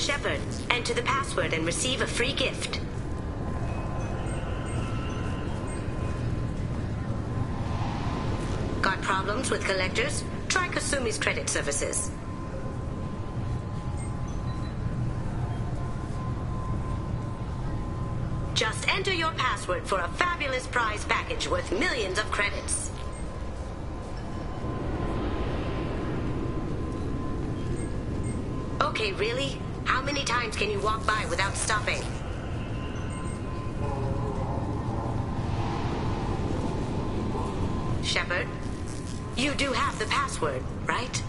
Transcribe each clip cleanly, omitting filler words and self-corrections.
Shepard. Enter the password and receive a free gift. Got problems with collectors? Try Kasumi's credit services. Just enter your password for a fabulous prize package worth millions of credits. Okay, really? How many times can you walk by without stopping? Shepard, you do have the password, right?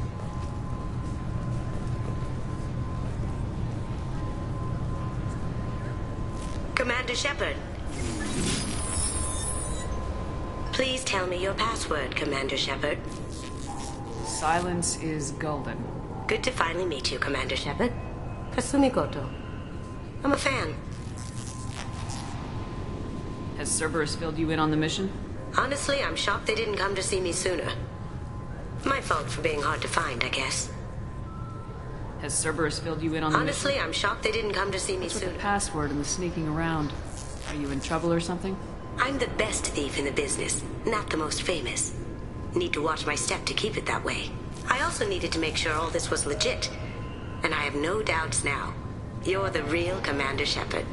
Commander Shepard. Please tell me your password, Commander Shepard. Silence is golden. Good to finally meet you, Commander Shepard. Kasumi Goto. I'm a fan. Has Cerberus filled you in on the mission? Honestly, I'm shocked they didn't come to see me sooner. My fault for being hard to find, I guess. Has Cerberus filled you in on the Honestly, mission? I'm shocked they didn't come to see me What's with sooner. the password and the sneaking around? Are you in trouble or something? I'm the best thief in the business, not the most famous. Need to watch my step to keep it that way. I also needed to make sure all this was legit. And I have no doubts now. You're the real Commander Shepard.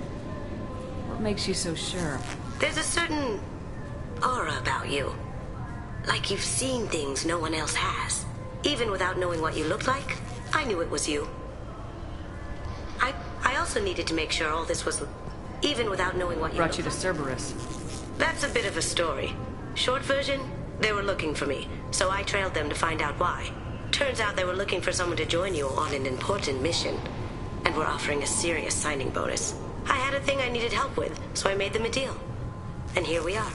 What makes you so sure? There's a certain aura about you. Like you've seen things no one else has. Even without knowing what you looked like, I knew it was you. I also needed to make sure all this was... Even without knowing what you Brought you looked to Cerberus. That's a bit of a story. Short version, they were looking for me, so I trailed them to find out why. Turns out they were looking for someone to join you on an important mission, and were offering a serious signing bonus. I had a thing I needed help with, so I made them a deal. And here we are.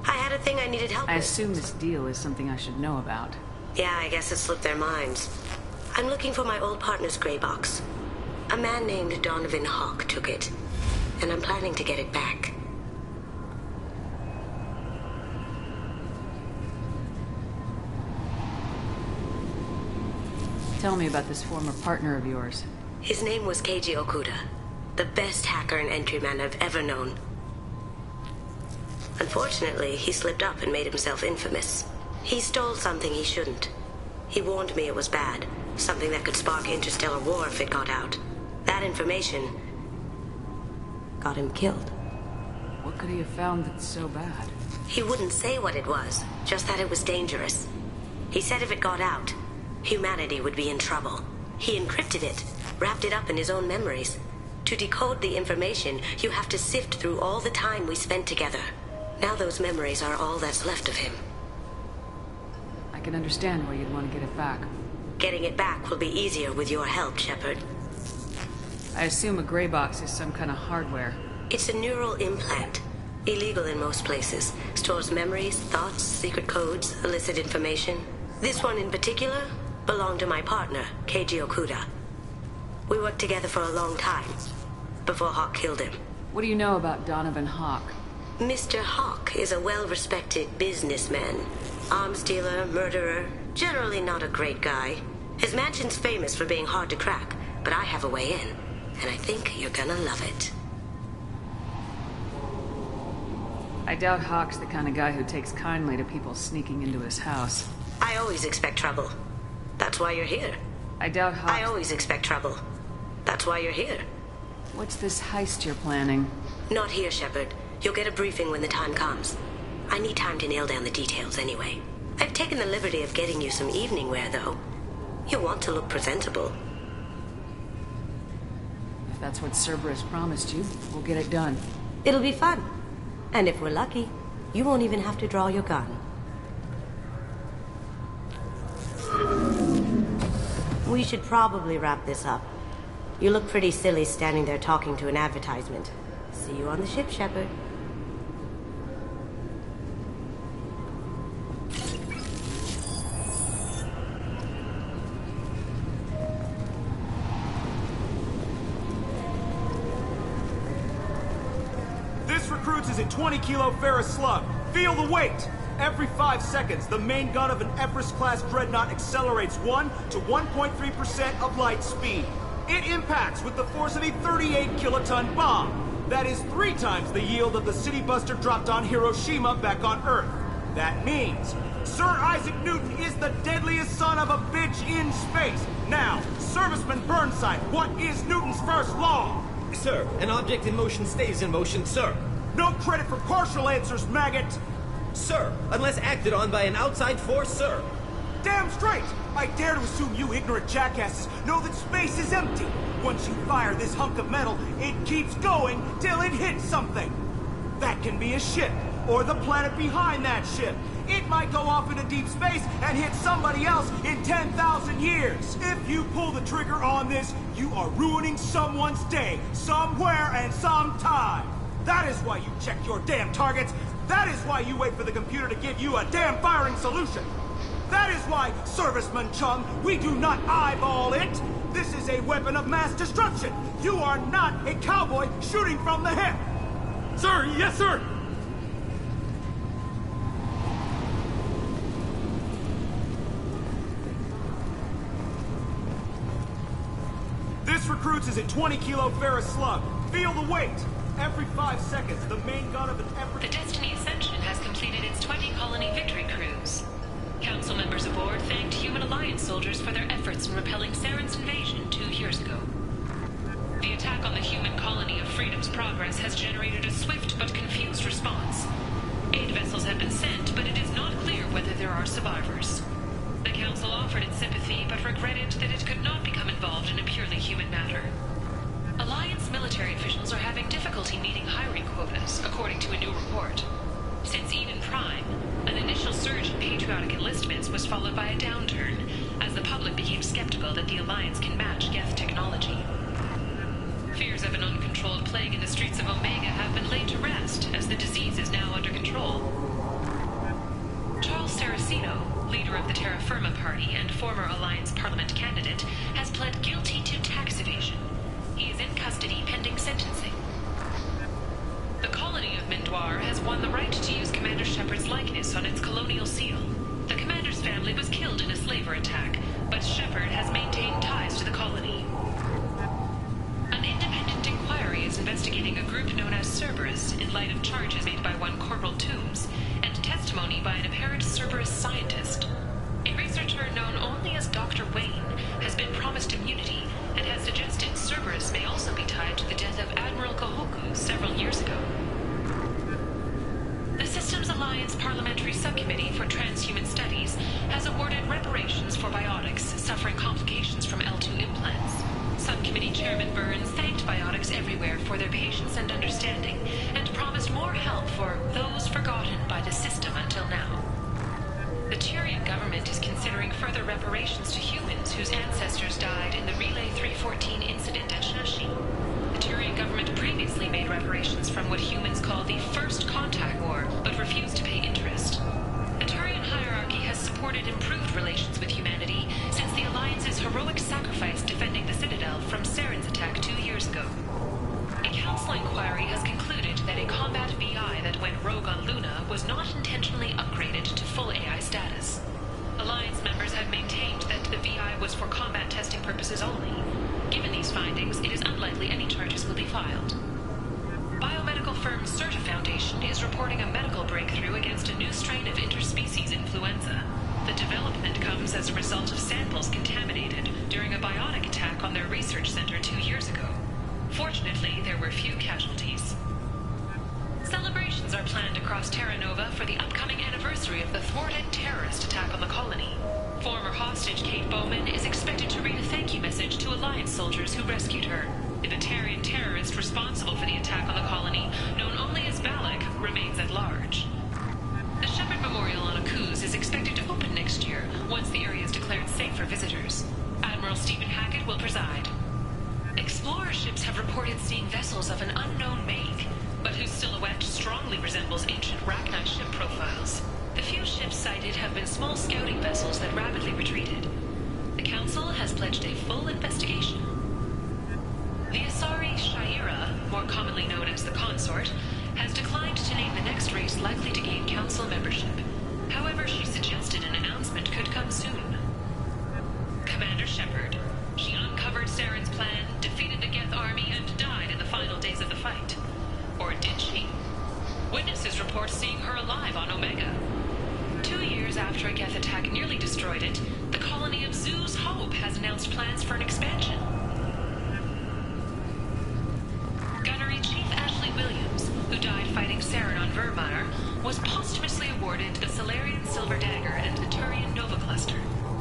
I had a thing I needed help I with. assume this deal is something I should know about. Yeah, I guess it slipped their minds. I'm looking for my old partner's gray box. A man named Donovan Hawk took it, and I'm planning to get it back. Tell me about this former partner of yours. His name was Keiji Okuda, the best hacker and entryman I've ever known. Unfortunately, he slipped up and made himself infamous. He stole something he shouldn't. He warned me it was bad, something that could spark interstellar war if it got out. That information got him killed. What could he have found that's so bad? He wouldn't say what it was, just that it was dangerous. He said if it got out, humanity would be in trouble. He encrypted it, wrapped it up in his own memories. To decode the information, you have to sift through all the time we spent together. Now those memories are all that's left of him. I can understand why you'd want to get it back. Getting it back will be easier with your help, Shepard. I assume a gray box is some kind of hardware. It's a neural implant. Illegal in most places. Stores memories, thoughts, secret codes, illicit information. This one in particular belonged to my partner, Keiji Okuda. We worked together for a long time, before Hawk killed him. What do you know about Donovan Hawk? Mr. Hawk is a well-respected businessman. Arms dealer, murderer, generally not a great guy. His mansion's famous for being hard to crack, but I have a way in, and I think you're gonna love it. I doubt Hawk's the kind of guy who takes kindly to people sneaking into his house. I always expect trouble. That's why you're here. I doubt Hawk... I always expect trouble. That's why you're here. What's this heist you're planning? Not here, Shepard. You'll get a briefing when the time comes. I need time to nail down the details anyway. I've taken the liberty of getting you some evening wear, though. You want to look presentable. If that's what Cerberus promised you, we'll get it done. It'll be fun. And if we're lucky, you won't even have to draw your gun. We should probably wrap this up. You look pretty silly standing there talking to an advertisement. See you on the ship, Shepard. This recruits is a 20-kilo ferrous slug. Feel the weight! Every 5 seconds, the main gun of an Everest-class dreadnought accelerates 1 to 1.3% of light speed. It impacts with the force of a 38-kiloton bomb. That is 3 times the yield of the city buster dropped on Hiroshima back on Earth. That means Sir Isaac Newton is the deadliest son of a bitch in space. Now, Serviceman Burnside, what is Newton's first law? Sir, an object in motion stays in motion, sir. No credit for partial answers, maggot! Sir, unless acted on by an outside force, sir. Damn straight! I dare to assume you ignorant jackasses know that space is empty. Once you fire this hunk of metal, it keeps going till it hits something. That can be a ship, or the planet behind that ship. It might go off into deep space and hit somebody else in 10,000 years. If you pull the trigger on this, you are ruining someone's day, somewhere and sometime. That is why you check your damn targets. That is why you wait for the computer to give you a damn firing solution. That is why, Serviceman Chung, we do not eyeball it. This is a weapon of mass destruction. You are not a cowboy shooting from the hip. Sir, yes, sir. This recruits is a 20-kilo Ferris slug. Feel the weight. Every 5 seconds, the main gun of an The Destiny Ascension has completed its 20-colony victory cruise. Council members aboard thanked Human Alliance soldiers for their efforts in repelling Saren's invasion 2 years ago. The attack on the human colony of Freedom's Progress has generated a swift but confused response. 8 vessels have been sent, but it is not clear whether there are survivors. The Council offered its sympathy, but regretted that it could not become involved in a purely human matter. Alliance military officials are having difficulty meeting hiring quotas, according to a new report. Since Eden Prime, an initial surge in patriotic enlistments was followed by a downturn, as the public became skeptical that the Alliance can match Geth technology. Fears of an uncontrolled plague in the streets of Omega have been laid to rest, as the disease is now under control. Charles Saraceno, leader of the Terra Firma Party and former Alliance Parliament candidate, has pled guilty to tax evasion. He is in custody pending sentencing. The colony of Mindoir has won the right to use Commander Shepard's likeness on its colonial seal. The commander's family was killed in a slaver attack, but Shepard has maintained ties to the colony. An independent inquiry is investigating a group known as Cerberus in light of charges made by one Corporal Toombs and testimony by an apparent Cerberus scientist. A researcher known only as Dr. Wayne has been promised immunity and has suggested Cerberus may also be tied to the death of Admiral Kohoku several years ago. The Systems Alliance Parliamentary Subcommittee for Transhuman Studies has awarded reparations for biotics suffering complications from L2 implants. Subcommittee Chairman Burns thanked biotics everywhere for their patience and understanding, and promised more help for those forgotten by the system until now. The Tyrian government is considering further reparations to humans whose ancestors died in the Relay 314 incident at Shashi. The Tyrian government previously made reparations from what humans call the First Contact War, but refused to pay interest. The Turian hierarchy has supported improved relations with humanity since the Alliance's heroic sacrifice defending the Citadel from Saren's attack 2 years ago. A council inquiry has concluded that a combat VI that went rogue on Luna was not intentionally upgraded to full AI status. Alliance members have maintained that the VI was for combat testing purposes only. Given these findings, it is unlikely any charges will be filed. Biomedical firm Certa Foundation is reporting a medical breakthrough against a new strain of interspecies influenza. The development comes as a result of samples contaminated during a biotic attack on their research center 2 years ago. Fortunately, there were few casualties. Celebrations are planned across Terra Nova for the upcoming anniversary of the thwarted terrorist attack on the colony. Former hostage Kate Bowman is expected to read a thank you message to Alliance soldiers who rescued her. The Batarian terrorist responsible for the attack on the colony, known only as Balak, remains at large. The Shepard Memorial on Akuz is expected to open next year, once the area is declared safe for visitors. Admiral Stephen Hackett will preside. Explorer ships have reported seeing vessels of an unknown make, but whose silhouette strongly resembles ancient Rachni ship profiles. The few ships sighted have been small scouting vessels that rapidly retreated. The Council has pledged a full investigation. The Asari Shaira, more commonly known as the Consort, has declined to name the next race likely to gain Council membership. However, she suggested an announcement could come soon. Commander Shepard. She uncovered Saren's plan, defeated the Geth army, and died in the final days of the fight. Or did she? Witnesses report seeing her alive on Omega. 2 years after a Geth attack nearly destroyed it, the colony of Zoo's Hope has announced plans for an expansion. Gunnery Chief Ashley Williams, who died fighting Saren on Virmire, was posthumously awarded the Solarian Silver Dagger and the Turian Nova Cluster.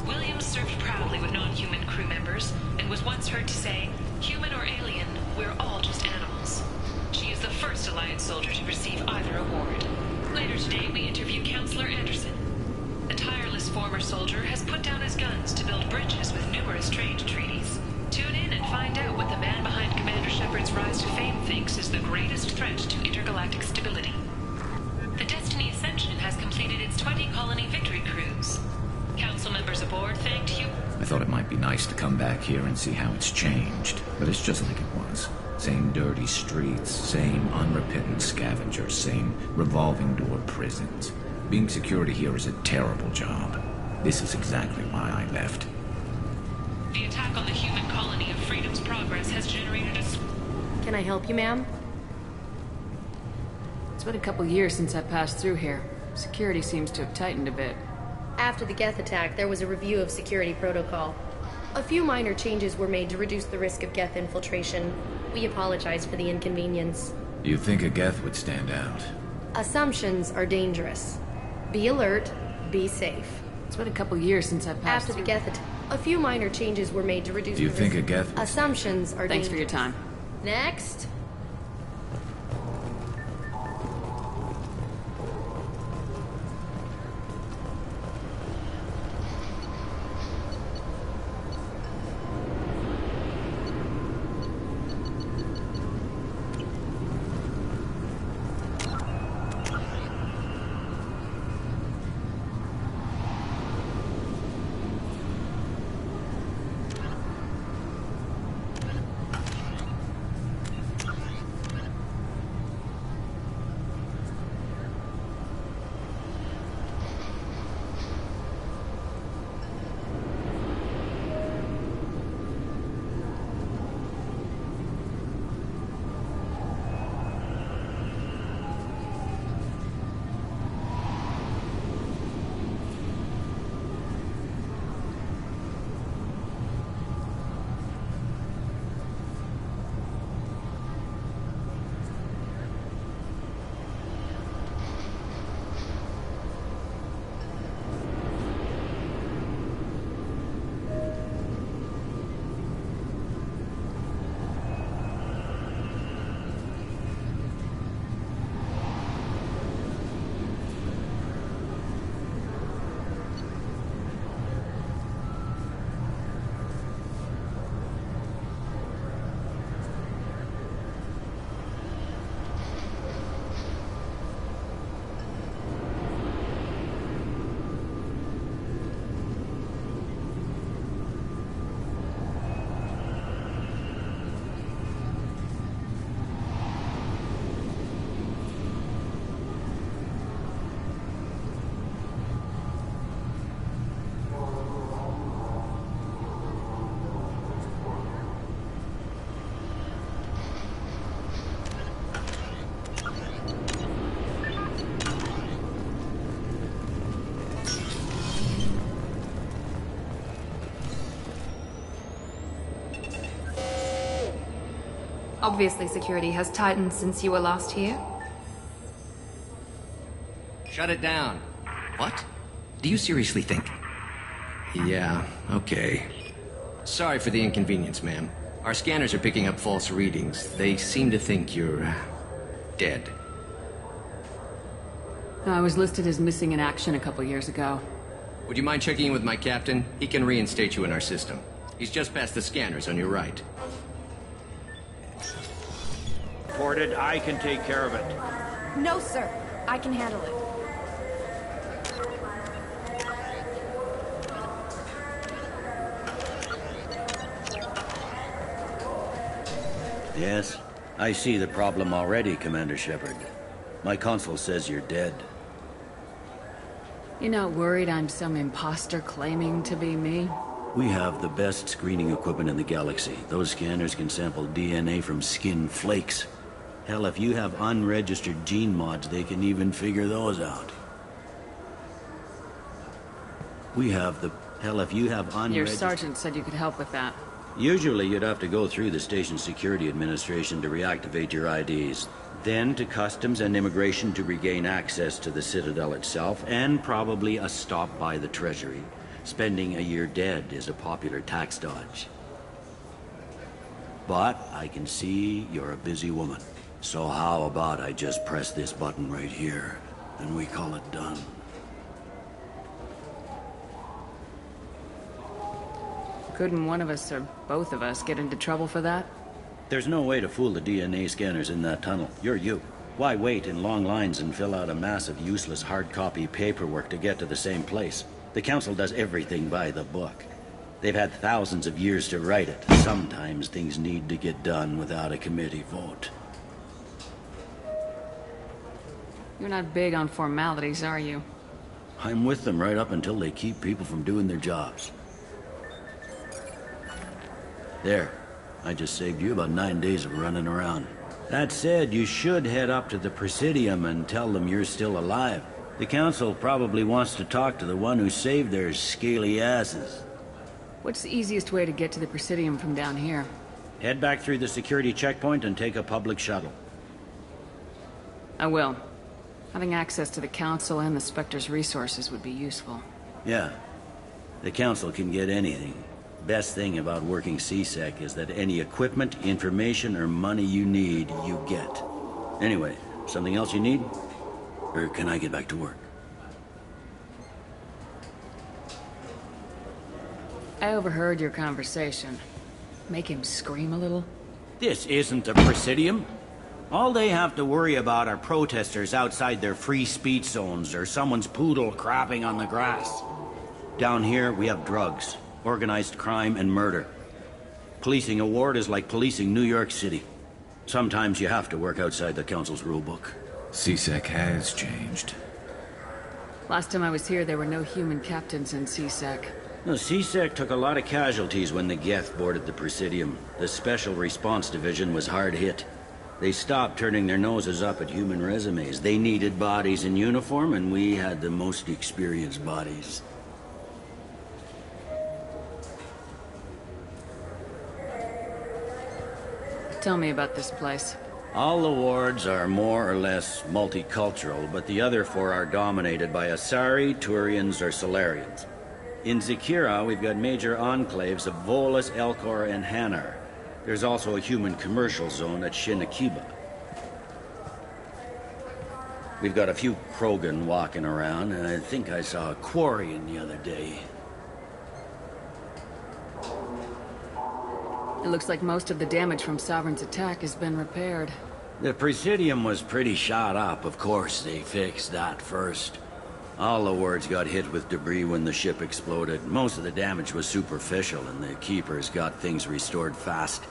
Williams served proudly with non-human crew members, and was once heard to say, "Human or alien, we're all just animals." She is the first Alliance soldier to receive either award. Later today, we interview Counselor Anderson. A tireless former soldier has put down his guns to build bridges with numerous trade treaties. Tune in and find out what the man behind Commander Shepard's rise to fame thinks is the greatest threat to intergalactic stability. The Destiny Ascension has completed its 20-colony victory cruise. Council members aboard thanked you. I thought it might be nice to come back here and see how it's changed, but it's just like it was. Same dirty streets, same unrepentant scavengers, same revolving door prisons. Being security here is a terrible job. This is exactly why I left. The attack on the human colony of Freedom's Progress has generated a... Can I help you, ma'am? It's been a couple years since I passed through here. Security seems to have tightened a bit. After the Geth attack, there was a review of security protocol. A few minor changes were made to reduce the risk of Geth infiltration. We apologize for the inconvenience. You'd think a Geth would stand out. Assumptions are dangerous. Be alert, be safe. It's been a couple years since I passed After through. the Geth attack, a few minor changes were made to reduce Do you the think risk. a Geth would... Assumptions are Thanks dangerous. for your time. Next. Obviously, security has tightened since you were last here. Shut it down. What? Do you seriously think? Yeah, okay. Sorry for the inconvenience, ma'am. Our scanners are picking up false readings. They seem to think you're... dead. I was listed as missing in action a couple years ago. Would you mind checking in with my captain? He can reinstate you in our system. He's just past the scanners on your right. Reported, I can take care of it. No, sir. I can handle it. Yes, I see the problem already, Commander Shepard. My console says you're dead. You're not worried I'm some imposter claiming to be me? We have the best screening equipment in the galaxy. Those scanners can sample DNA from skin flakes. Hell, if you have unregistered gene mods, they can even figure those out. We have the... Hell, if you have unregistered... Your sergeant said you could help with that. Usually you'd have to go through the station security administration to reactivate your IDs. Then to customs and immigration to regain access to the Citadel itself, and probably a stop by the Treasury. Spending a year dead is a popular tax dodge. But I can see you're a busy woman. So how about I just press this button right here, and we call it done? Couldn't one of us or both of us get into trouble for that? There's no way to fool the DNA scanners in that tunnel. You're you. Why wait in long lines and fill out a massive useless hard copy paperwork to get to the same place? The Council does everything by the book. They've had thousands of years to write it. Sometimes things need to get done without a committee vote. You're not big on formalities, are you? I'm with them right up until they keep people from doing their jobs. There. I just saved you about 9 days of running around. That said, you should head up to the Presidium and tell them you're still alive. The Council probably wants to talk to the one who saved their scaly asses. What's the easiest way to get to the Presidium from down here? Head back through the security checkpoint and take a public shuttle. I will. Having access to the Council and the Spectre's resources would be useful. Yeah. The Council can get anything. Best thing about working C-Sec is that any equipment, information, or money you need, you get. Anyway, something else you need? Or can I get back to work? I overheard your conversation. Make him scream a little? This isn't the Presidium. All they have to worry about are protesters outside their free speech zones or someone's poodle crapping on the grass. Down here, we have drugs, organized crime, and murder. Policing a ward is like policing New York City. Sometimes you have to work outside the Council's rulebook. C-Sec has changed. Last time I was here, there were no human captains in C-Sec. The C-Sec took a lot of casualties when the Geth boarded the Presidium. The Special Response Division was hard hit. They stopped turning their noses up at human resumes. They needed bodies in uniform, and we had the most experienced bodies. Tell me about this place. All the wards are more or less multicultural, but the other four are dominated by Asari, Turians, or Solarians. In Zakira, we've got major enclaves of Volus, Elcor, and Hanar. There's also a human commercial zone at Shin Akiba. We've got a few Krogan walking around, and I think I saw a Quarian the other day. It looks like most of the damage from Sovereign's attack has been repaired. The Presidium was pretty shot up. Of course, they fixed that first. All the wards got hit with debris when the ship exploded. Most of the damage was superficial, and the Keepers got things restored fast.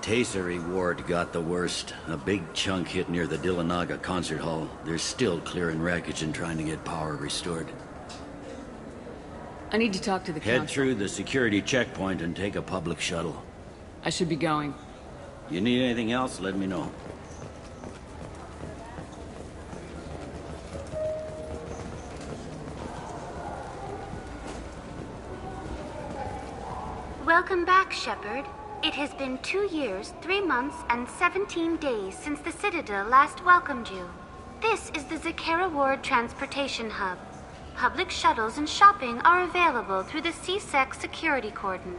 Tayseri Ward got the worst. A big chunk hit near the Dillanaga concert hall. They're still clearing wreckage and trying to get power restored. I need to talk to the Council. Head through the security checkpoint and take a public shuttle. I should be going. You need anything else, let me know. Welcome back, Shepard. It has been 2 years, 3 months, and 17 days since the Citadel last welcomed you. This is the Zakera Ward Transportation Hub. Public shuttles and shopping are available through the C-Sec security cordon.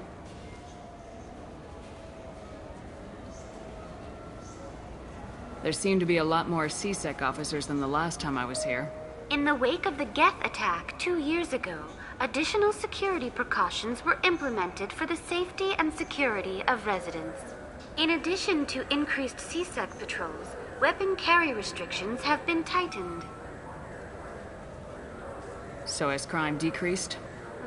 There seem to be a lot more C-Sec officers than the last time I was here. In the wake of the Geth attack 2 years ago, additional security precautions were implemented for the safety and security of residents. In addition to increased C-Sec patrols, weapon carry restrictions have been tightened. So has crime decreased?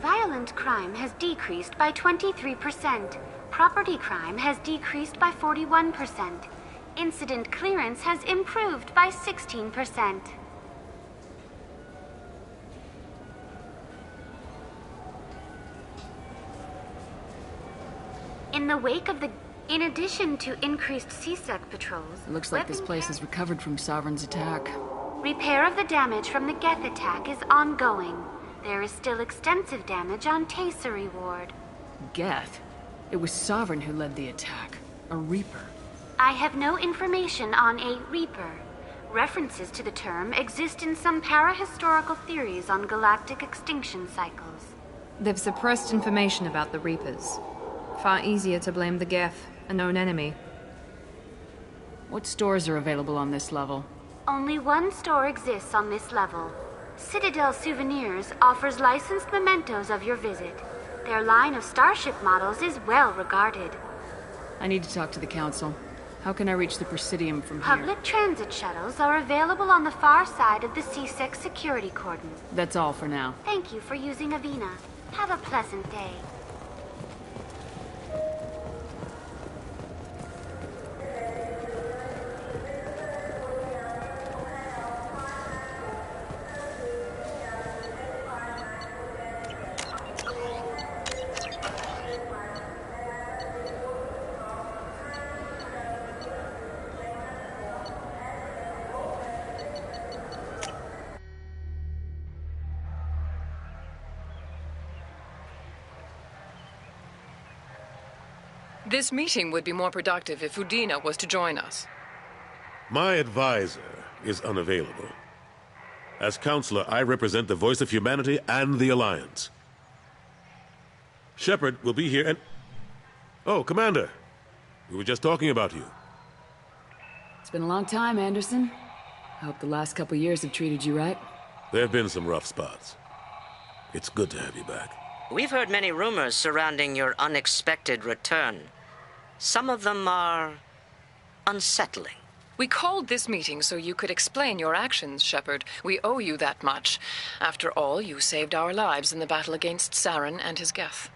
Violent crime has decreased by 23%. Property crime has decreased by 41%. Incident clearance has improved by 16%. In the wake of the... In addition to increased CSEC patrols... It looks like this place has recovered from Sovereign's attack. Repair of the damage from the Geth attack is ongoing. There is still extensive damage on Tasery Ward. Geth? It was Sovereign who led the attack. A Reaper. I have no information on a Reaper. References to the term exist in some parahistorical theories on galactic extinction cycles. They've suppressed information about the Reapers. Far easier to blame the Geth, a known enemy. What stores are available on this level? Only one store exists on this level. Citadel Souvenirs offers licensed mementos of your visit. Their line of starship models is well regarded. I need to talk to the Council. How can I reach the Presidium from here? Public transit shuttles are available on the far side of the CSEC security cordon. That's all for now. Thank you for using Avina. Have a pleasant day. This meeting would be more productive if Udina was to join us. My advisor is unavailable. As counselor, I represent the voice of humanity and the Alliance. Shepard will be here and... Oh, Commander. We were just talking about you. It's been a long time, Anderson. I hope the last couple years have treated you right. There have been some rough spots. It's good to have you back. We've heard many rumors surrounding your unexpected return. Some of them are unsettling. We called this meeting so you could explain your actions, Shepard. We owe you that much. After all, you saved our lives in the battle against Saren and his Geth.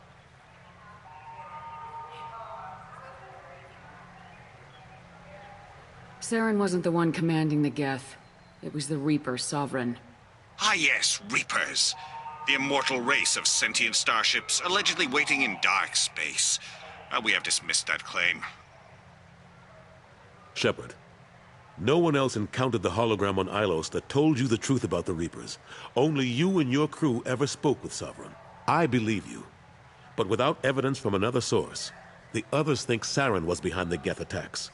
Saren wasn't the one commanding the Geth. It was the Reaper, Sovereign. Ah yes, Reapers. The immortal race of sentient starships allegedly waiting in dark space. We have dismissed that claim. Shepard, no one else encountered the hologram on Ilos that told you the truth about the Reapers. Only you and your crew ever spoke with Sovereign. I believe you. But without evidence from another source, the others think Saren was behind the Geth attacks.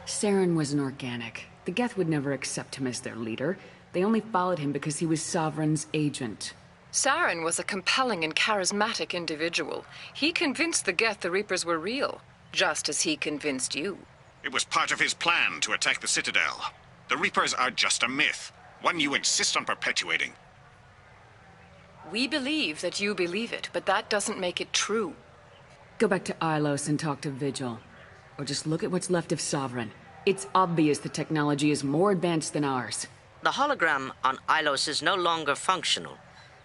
Saren was an organic. The Geth would never accept him as their leader. They only followed him because he was Sovereign's agent. Saren was a compelling and charismatic individual. He convinced the Geth the Reapers were real, just as he convinced you. It was part of his plan to attack the Citadel. The Reapers are just a myth, one you insist on perpetuating. We believe that you believe it, but that doesn't make it true. Go back to Ilos and talk to Vigil. Or just look at what's left of Sovereign. It's obvious the technology is more advanced than ours. The hologram on Ilos is no longer functional,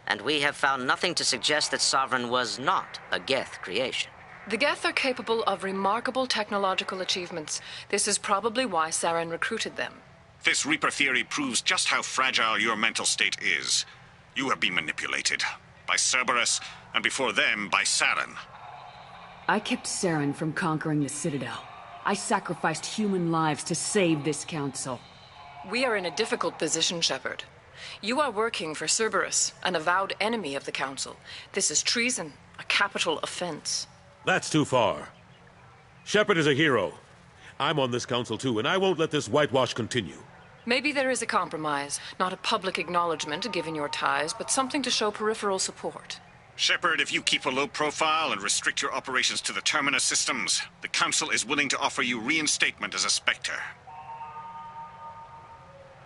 and we have found nothing to suggest that Sovereign was not a Geth creation. The Geth are capable of remarkable technological achievements. This is probably why Saren recruited them. This Reaper theory proves just how fragile your mental state is. You have been manipulated. By Cerberus, and before them, by Saren. I kept Saren from conquering the Citadel. I sacrificed human lives to save this council. We are in a difficult position, Shepard. You are working for Cerberus, an avowed enemy of the Council. This is treason, a capital offense. That's too far. Shepard is a hero. I'm on this council too, and I won't let this whitewash continue. Maybe there is a compromise. Not a public acknowledgement given your ties, but something to show peripheral support. Shepard, if you keep a low profile and restrict your operations to the Terminus systems, the Council is willing to offer you reinstatement as a Spectre.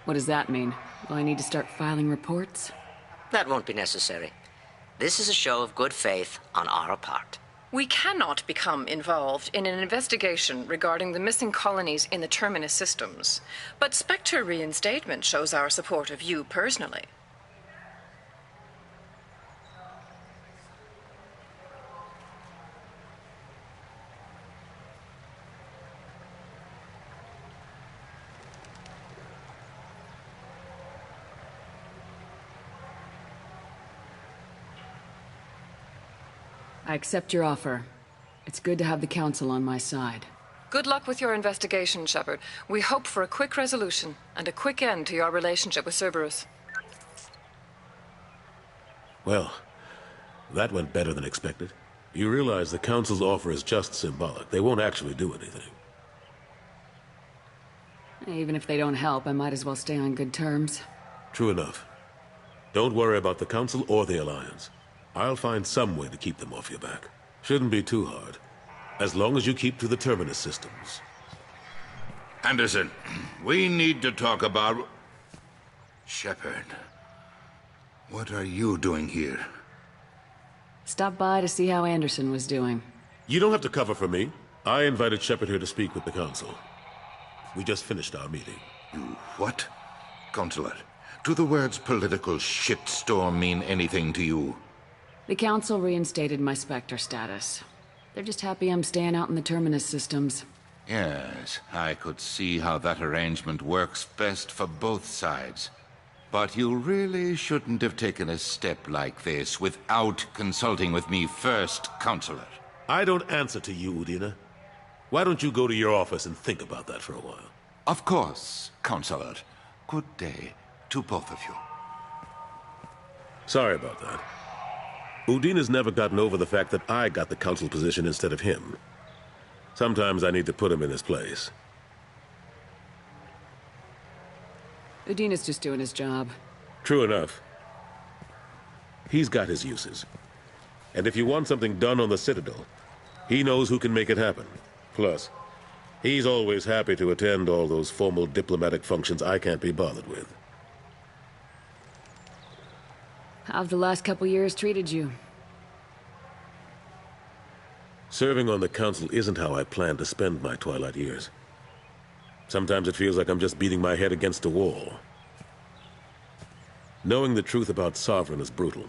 What does that mean? Will I need to start filing reports? That won't be necessary. This is a show of good faith on our part. We cannot become involved in an investigation regarding the missing colonies in the Terminus systems, but Spectre reinstatement shows our support of you personally. I accept your offer. It's good to have the Council on my side. Good luck with your investigation, Shepard. We hope for a quick resolution and a quick end to your relationship with Cerberus. Well, that went better than expected. You realize the Council's offer is just symbolic. They won't actually do anything. Even if they don't help, I might as well stay on good terms. True enough. Don't worry about the Council or the Alliance. I'll find some way to keep them off your back. Shouldn't be too hard. As long as you keep to the Terminus systems. Anderson, we need to talk about... Shepard. What are you doing here? Stop by to see how Anderson was doing. You don't have to cover for me. I invited Shepard here to speak with the Council. We just finished our meeting. You what? Counselor, do the words political shitstorm mean anything to you? The Council reinstated my Spectre status. They're just happy I'm staying out in the Terminus systems. Yes, I could see how that arrangement works best for both sides. But you really shouldn't have taken a step like this without consulting with me first, Counselor. I don't answer to you, Udina. Why don't you go to your office and think about that for a while? Of course, Counselor. Good day to both of you. Sorry about that. Udina's never gotten over the fact that I got the Council position instead of him. Sometimes I need to put him in his place. Udina's just doing his job. True enough. He's got his uses. And if you want something done on the Citadel, he knows who can make it happen. Plus, he's always happy to attend all those formal diplomatic functions I can't be bothered with. How've the last couple years treated you? Serving on the Council isn't how I plan to spend my twilight years. Sometimes it feels like I'm just beating my head against a wall. Knowing the truth about Sovereign is brutal.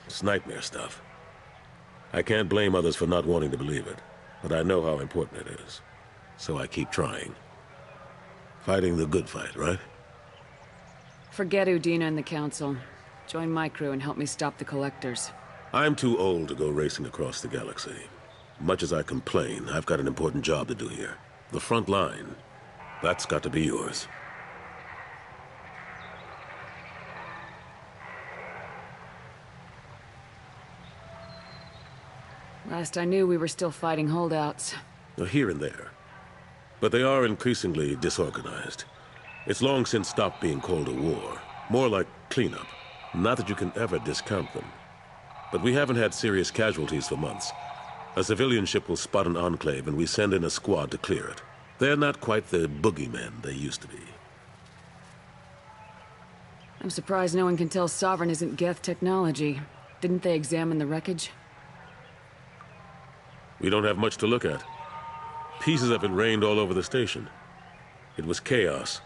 It's nightmare stuff. I can't blame others for not wanting to believe it, but I know how important it is. So I keep trying. Fighting the good fight, right? Forget Udina and the Council. Join my crew and help me stop the Collectors. I'm too old to go racing across the galaxy. Much as I complain, I've got an important job to do here. The front line. That's got to be yours. Last I knew, we were still fighting holdouts. Here and there. But they are increasingly disorganized. It's long since stopped being called a war. More like cleanup. Not that you can ever discount them. But we haven't had serious casualties for months. A civilian ship will spot an enclave and we send in a squad to clear it. They're not quite the boogeymen they used to be. I'm surprised no one can tell Sovereign isn't Geth technology. Didn't they examine the wreckage? We don't have much to look at. Pieces of it rained all over the station. It was chaos,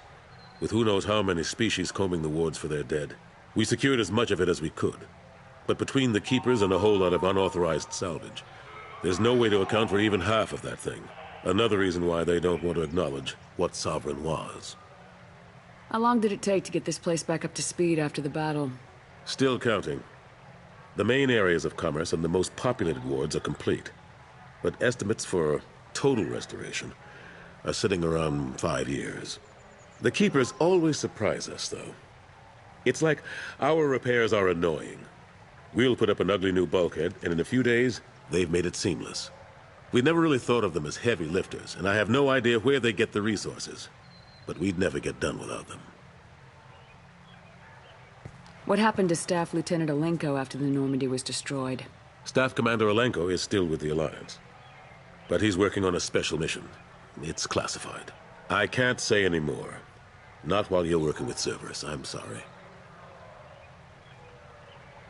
with who knows how many species combing the wards for their dead. We secured as much of it as we could. But between the Keepers and a whole lot of unauthorized salvage, there's no way to account for even half of that thing. Another reason why they don't want to acknowledge what Sovereign was. How long did it take to get this place back up to speed after the battle? Still counting. The main areas of commerce and the most populated wards are complete. But estimates for total restoration are sitting around 5 years. The Keepers always surprise us, though. It's like our repairs are annoying. We'll put up an ugly new bulkhead, and in a few days, they've made it seamless. We never really thought of them as heavy lifters, and I have no idea where they get the resources. But we'd never get done without them. What happened to Staff Lieutenant Alenko after the Normandy was destroyed? Staff Commander Alenko is still with the Alliance. But he's working on a special mission. It's classified. I can't say any more. Not while you're working with Cerberus, I'm sorry.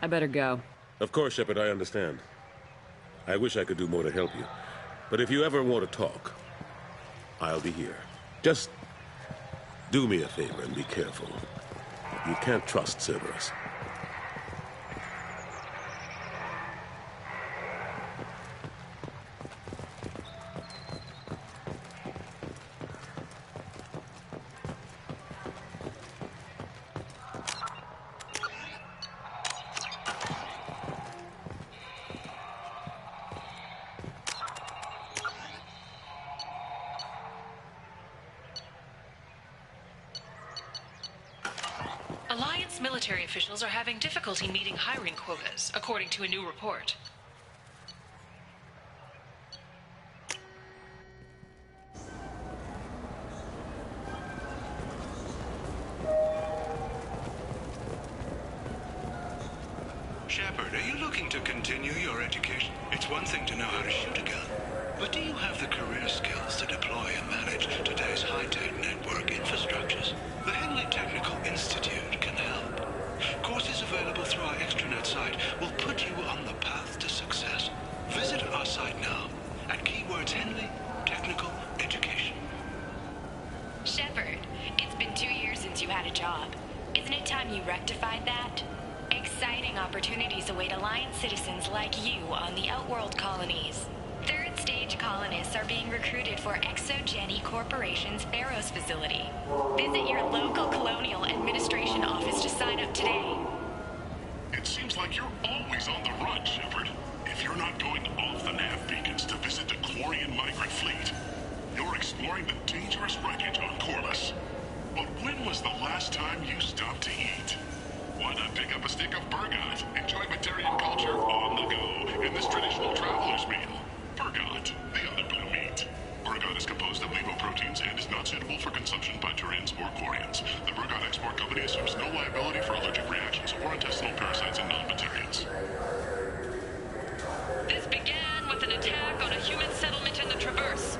I better go. Of course, Shepard, I understand. I wish I could do more to help you. But if you ever want to talk, I'll be here. Just do me a favor and be careful. You can't trust Cerberus. officials are having difficulty meeting hiring quotas, according to a new report. Shepard, are you looking to continue your education? It's one thing to know how to shoot a gun, but do you have the career skills to deploy and manage today's high-tech network infrastructures? The Henley Technical Institute can help. Courses available through our extranet site will put you on the path to success. Visit our site now at keywords Henley Technical Education. Shepard, it's been 2 years since you had a job. Isn't it time you rectified that? Exciting opportunities await Alliance citizens like you on the Outworld colonies. Third-stage colonists are being recruited for ExoGeni Corporation's Pharos facility. Visit your local Colonial Administration office to sign up today. It seems like you're always on the run, Shepard. If you're not going off the nav beacons to visit the Quarian migrant fleet, you're exploring the dangerous wreckage on Corvus. But when was the last time you stopped to eat? Why not pick up a stick of Burgot? Enjoy Batarian culture on the go in this traditional traveler's meal. Burgot, the other blue meat. Burgot is composed of lipoproteins and is not suitable for consumption by Turians or Quarians. The Burgot Export Company assumes no liability for allergic reactions or intestinal parasites in non-Batarians. This began with an attack on a human settlement in the Traverse.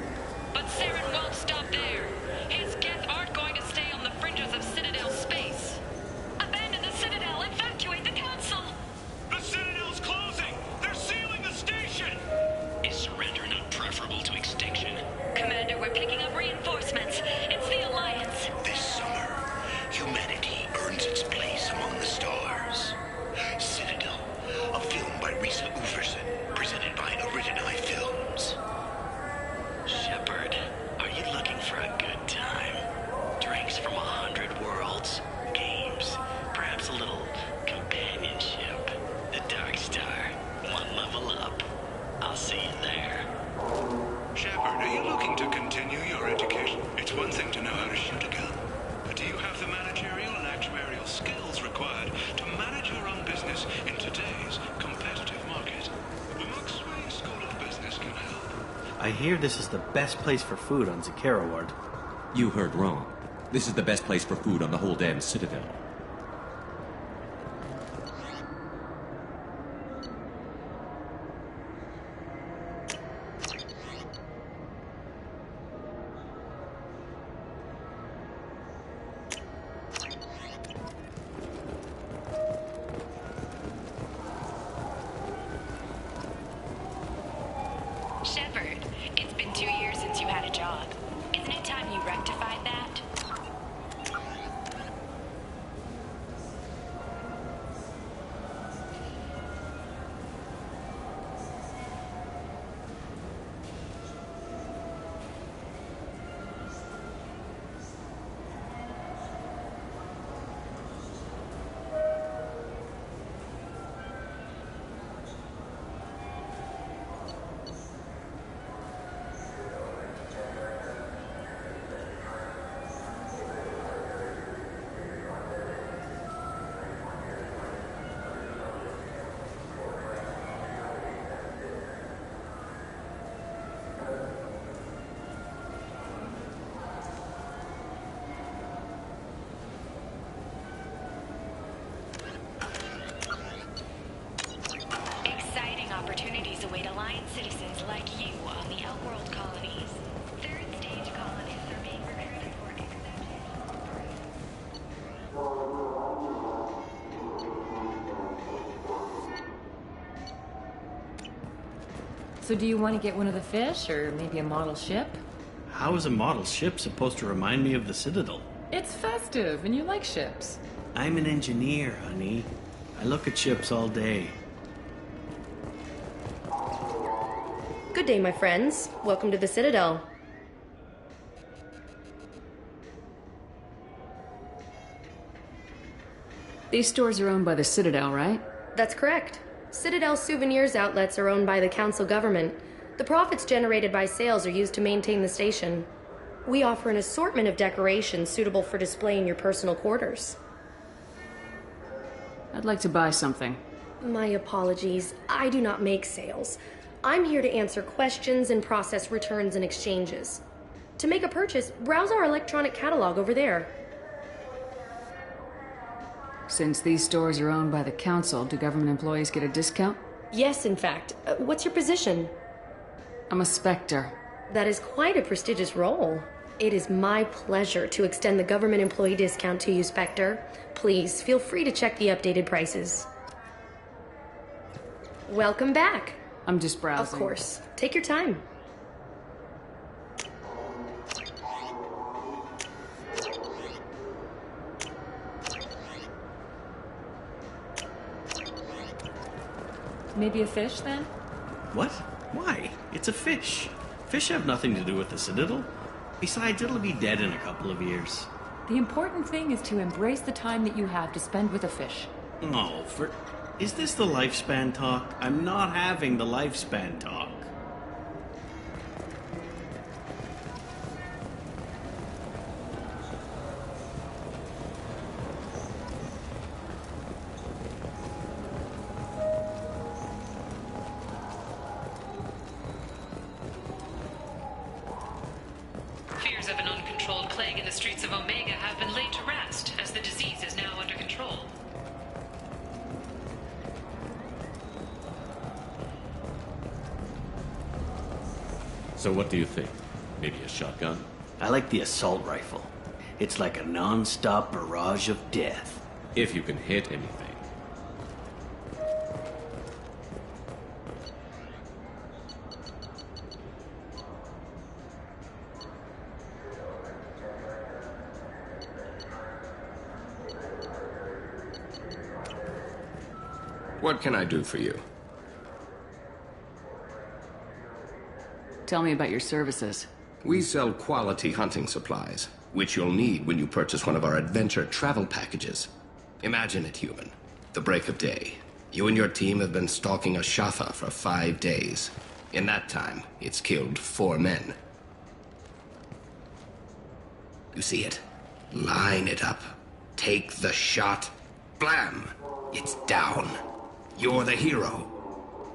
But Saren won't stop there. His Geth aren't going to stay on the fringes of Citadel space. Abandon the Citadel! Evacuate the Council! The Citadel's closing! They're sealing the station! Is surrender not preferable to extinction? Commander, we're picking up reinforcements. It's the Alliance. This summer, humanity earns its place among the stars. Citadel, a film by Risa Uverson, presented by Originai Films. Shepard, are you looking for a good time? Drinks from 100 worlds, games, perhaps a little companionship. The Dark Star, one level up. I'll see you there. Shepard, are you looking to continue your education? It's one thing to know how to shoot a gun, but do you have the managerial and actuarial skills required to manage your own business in today's competitive market? The McSwain School of Business can help. I hear this is the best place for food on Zakera Ward. You heard wrong. This is the best place for food on the whole damn Citadel. Shepard, it's been 2 years since you had a job. Isn't it time you rectified that? Opportunities await Alliance citizens like you on the Outworld colonies. Third-stage colonists are being recruited for So do you want to get one of the fish, or maybe a model ship? How is a model ship supposed to remind me of the Citadel? It's festive, and you like ships. I'm an engineer, honey. I look at ships all day. Good day, my friends. Welcome to the Citadel. These stores are owned by the Citadel, right? That's correct. Citadel souvenirs outlets are owned by the Council government. The profits generated by sales are used to maintain the station. We offer an assortment of decorations suitable for display in your personal quarters. I'd like to buy something. My apologies. I do not make sales. I'm here to answer questions and process returns and exchanges. To make a purchase, browse our electronic catalog over there. Since these stores are owned by the council, do government employees get a discount? Yes, in fact. What's your position? I'm a Spectre. That is quite a prestigious role. It is my pleasure to extend the government employee discount to you, Spectre. Please, feel free to check the updated prices. Welcome back. I'm just browsing. Of course. Take your time. Maybe a fish, then? What? Why? It's a fish. Fish have nothing to do with the Citadel. Besides, it'll be dead in a couple of years. The important thing is to embrace the time that you have to spend with a fish. Oh, is this the lifespan talk? I'm not having the lifespan talk. Fears of an uncontrolled plague in the streets of Omega have been laid to rest, as the disease is now under control. So what do you think? Maybe a shotgun? I like the assault rifle. It's like a non-stop barrage of death. If you can hit anything. What can I do for you? Tell me about your services. We sell quality hunting supplies, which you'll need when you purchase one of our adventure travel packages. Imagine it, human. The break of day. You and your team have been stalking a Shatha for 5 days. In that time, it's killed 4 men. You see it? Line it up. Take the shot. Blam! It's down. You're the hero.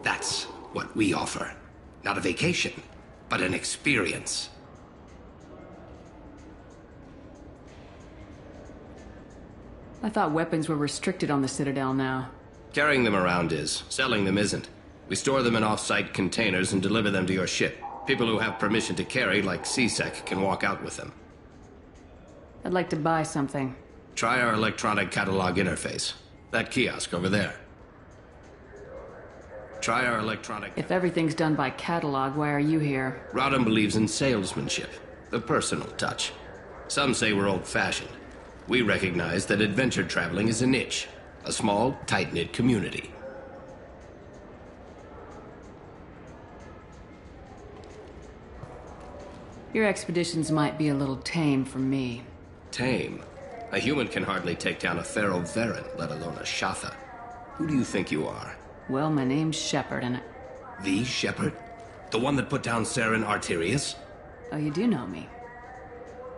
That's what we offer. Not a vacation, but an experience. I thought weapons were restricted on the Citadel now. Carrying them around is. Selling them isn't. We store them in off-site containers and deliver them to your ship. People who have permission to carry, like C-Sec, can walk out with them. I'd like to buy something. Try our electronic catalog interface. That kiosk over there. Try our electronic... If everything's done by catalog, why are you here? Rodham believes in salesmanship, the personal touch. Some say we're old-fashioned. We recognize that adventure traveling is a niche, a small, tight-knit community. Your expeditions might be a little tame for me. Tame? A human can hardly take down a Pharaoh Varen, let alone a Shatha. Who do you think you are? Well, my name's Shepard, and... The Shepard? The one that put down Saren Arterius? Oh, you do know me.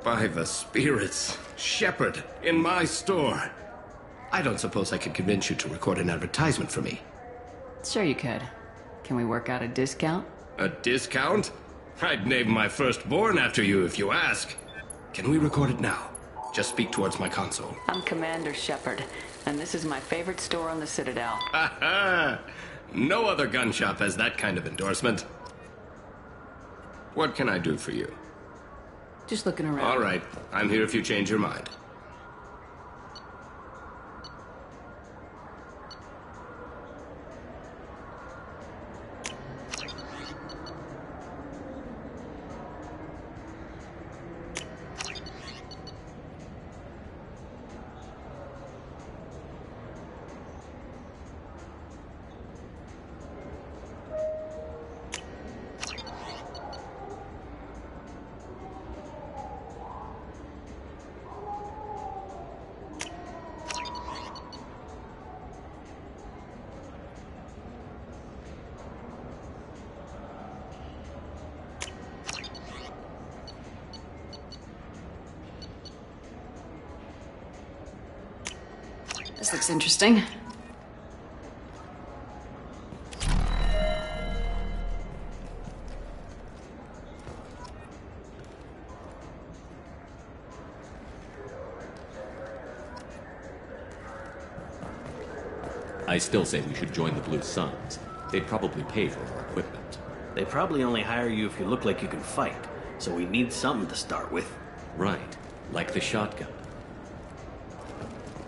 By the spirits. Shepard, in my store. I don't suppose I could convince you to record an advertisement for me. Sure you could. Can we work out a discount? A discount? I'd name my firstborn after you if you ask. Can we record it now? Just speak towards my console. I'm Commander Shepard, and this is my favorite store on the Citadel. Ha ha! No other gun shop has that kind of endorsement. What can I do for you? Just looking around. All right. I'm here if you change your mind. This looks interesting. I still say we should join the Blue Suns. They'd probably pay for our equipment. They probably only hire you if you look like you can fight, so we need something to start with. Right, like the shotgun.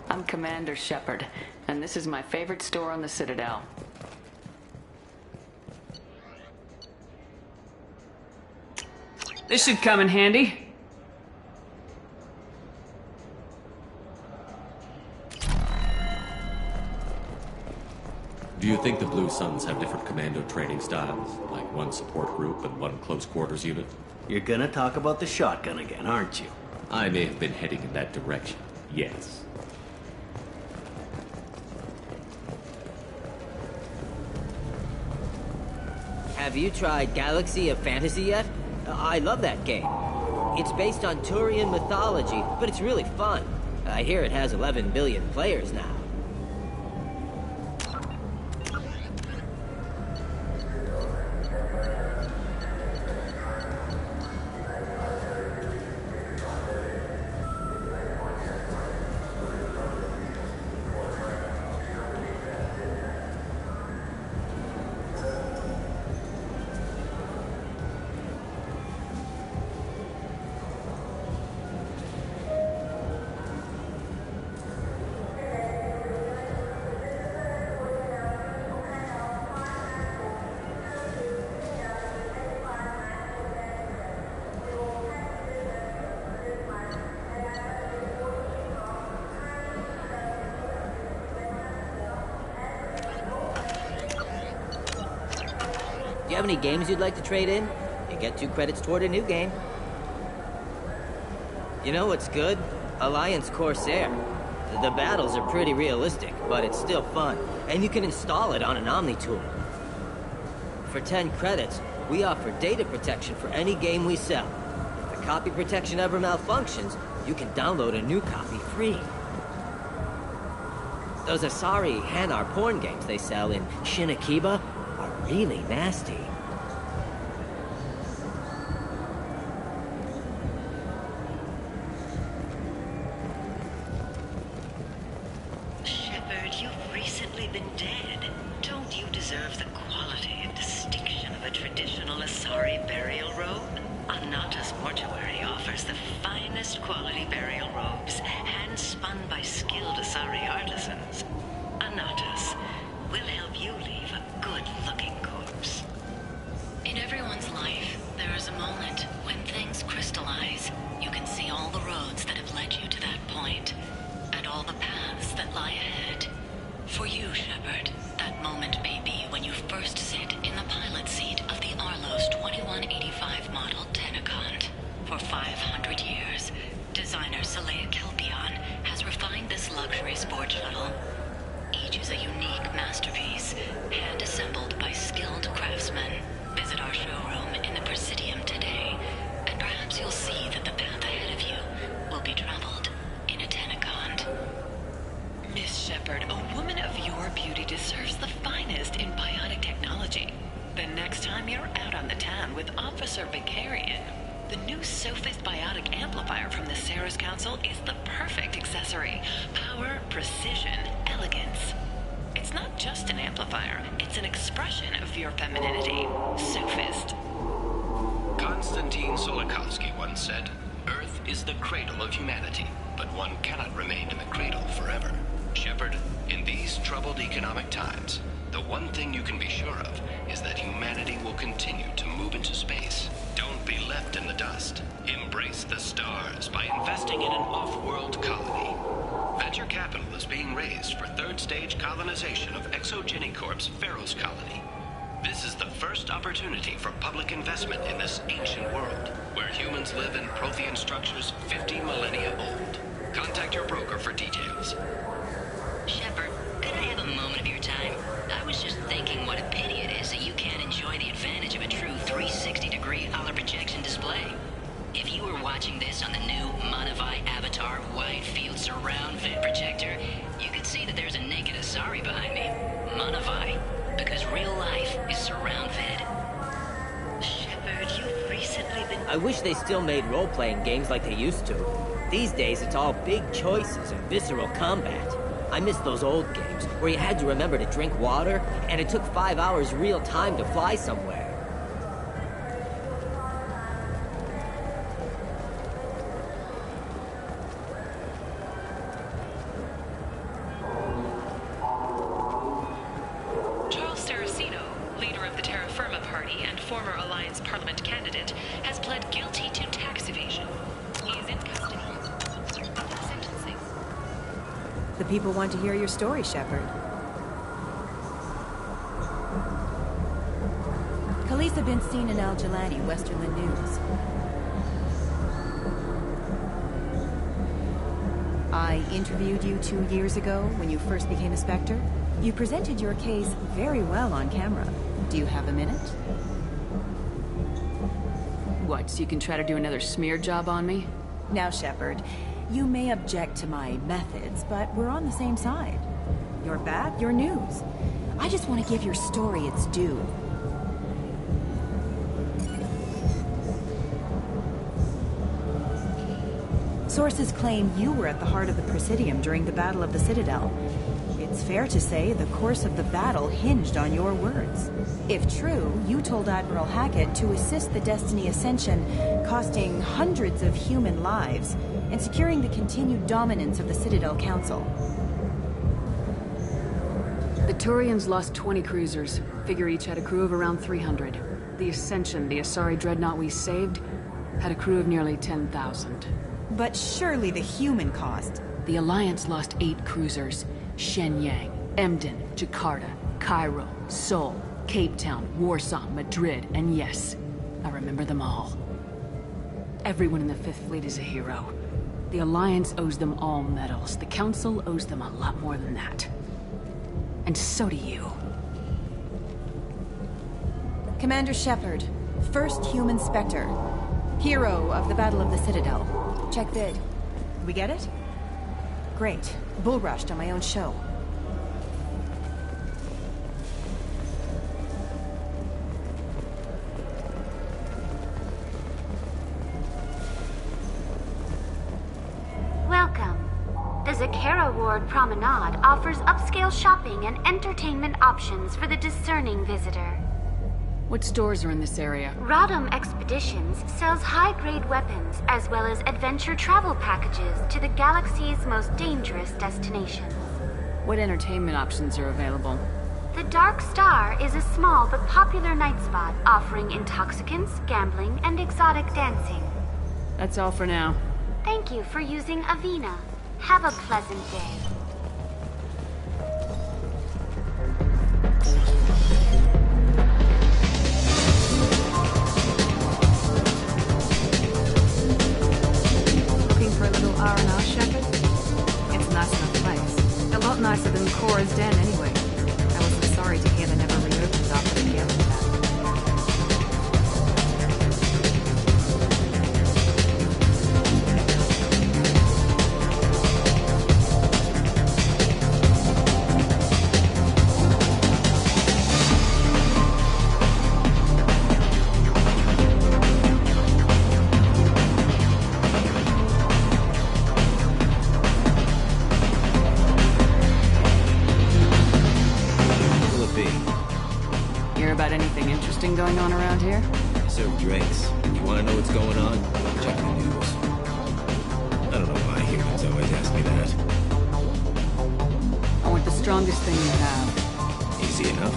I'm Commander Shepard, and this is my favorite store on the Citadel. This should come in handy. Do you think the Blue Suns have different commando training styles? Like one support group and one close quarters unit? You're gonna talk about the shotgun again, aren't you? I may have been heading in that direction, yes. Have you tried Galaxy of Fantasy yet? I love that game. It's based on Turian mythology, but it's really fun. I hear it has 11 billion players now. Do you have any games you'd like to trade in? You get 2 credits toward a new game. You know what's good? Alliance Corsair. The battles are pretty realistic, but it's still fun. And you can install it on an Omni-tool. For 10 credits, we offer data protection for any game we sell. If the copy protection ever malfunctions, you can download a new copy free. Those Asari Hanar porn games they sell in Shinakiba are really nasty. Shepard, you've recently been dead. Don't you deserve the quality and distinction of a traditional Asari burial robe? Anata's Mortuary offers the finest quality burial robes, hand-spun by skilled Asari artisans. Anata's will help you leave a good-looking corpse. In everyone's life, there is a moment when things crystallize. You can see all the roads that have led you to that point, and all the paths that lie ahead. For you, Shepard, that moment may be when you first sit in the pilot seat of the Arlos 2185 model Tenacont. For 500 years, designer Saleha Kilpion has refined this luxury sport shuttle. Each is a unique masterpiece, hand-assembled by skilled craftsmen. Visit our showroom in the Presidium today, and perhaps you'll see that the path ahead of you will be traveled in a Tenacont. Miss Shepard, a woman of your beauty deserves the finest in biotic technology. The next time you're out on the town with Officer Vicarian, the new Sophist biotic amplifier from the Ceres Council is the perfect accessory. Power, precision, elegance. It's not just an amplifier, it's an expression of your femininity. Sophist. Konstantin Solikovsky once said, "Earth is the cradle of humanity, but one cannot remain in the cradle forever." Shepard, in these troubled economic times, the one thing you can be sure of is that humanity will continue to move into space. Don't be left in the dust. Embrace the stars by investing in an off-world colony. Venture capital is being raised for third-stage colonization of Exogeny Corp's Pharos colony. This is the first opportunity for public investment in this ancient world, where humans live in Prothean structures 50 millennia old. Contact your broker for details. Shepard, could I have a moment of your time? I was just thinking what a pity it is that you can't enjoy the advantage of a true 360-degree color projection display. If you were watching this on the new Manavai Avatar wide field surround vid projector, you could see that there's a naked Asari behind me. Manavai, because real life is surround vid. Shepard, you've recently been... I wish they still made role-playing games like they used to. These days, it's all big choices and visceral combat. I miss those old games, where you had to remember to drink water, and it took 5 hours real time to fly somewhere. Charles Saraceno, leader of the Terra Firma Party and former Alliance Parliament candidate, has pled guilty to tax evasion. He is in custody. Sentencing. The people want to hear your story, Shepard. Khaleesa bin Sina al-Jalani, Westerland News. I interviewed you 2 years ago when you first became a Spectre. You presented your case very well on camera. Do you have a minute? What, so you can try to do another smear job on me? Now, Shepard, you may object to my methods, but we're on the same side. You're back, you're news. I just want to give your story its due. Sources claim you were at the heart of the Presidium during the Battle of the Citadel. It's fair to say the course of the battle hinged on your words. If true, you told Admiral Hackett to assist the Destiny Ascension, costing hundreds of human lives, and securing the continued dominance of the Citadel Council. The Turians lost 20 cruisers. Figure each had a crew of around 300. The Ascension, the Asari dreadnought we saved, had a crew of nearly 10,000. But surely the human cost. The Alliance lost 8 cruisers. Shenyang, Emden, Jakarta, Cairo, Seoul, Cape Town, Warsaw, Madrid, and yes, I remember them all. Everyone in the Fifth Fleet is a hero. The Alliance owes them all medals. The Council owes them a lot more than that. And so do you. Commander Shepard, first human Spectre. Hero of the Battle of the Citadel. Check vid. We get it? Great. Bull rushed on my own show. Welcome. The Zakera Ward Promenade offers upscale shopping and entertainment options for the discerning visitor. What stores are in this area? Rodham Expeditions sells high-grade weapons as well as adventure travel packages to the galaxy's most dangerous destinations. What entertainment options are available? The Dark Star is a small but popular night spot offering intoxicants, gambling, and exotic dancing. That's all for now. Thank you for using Avina. Have a pleasant day. R&R, Shepard? It's a nice enough place. A lot nicer than Cora's Den, anyway. I wasn't sorry to hear they never reopened after the yellow attack. Going on around here? Serve drinks. You want to know what's going on? Check the news. I don't know why humans always ask me that. I want the strongest thing you have. Easy enough.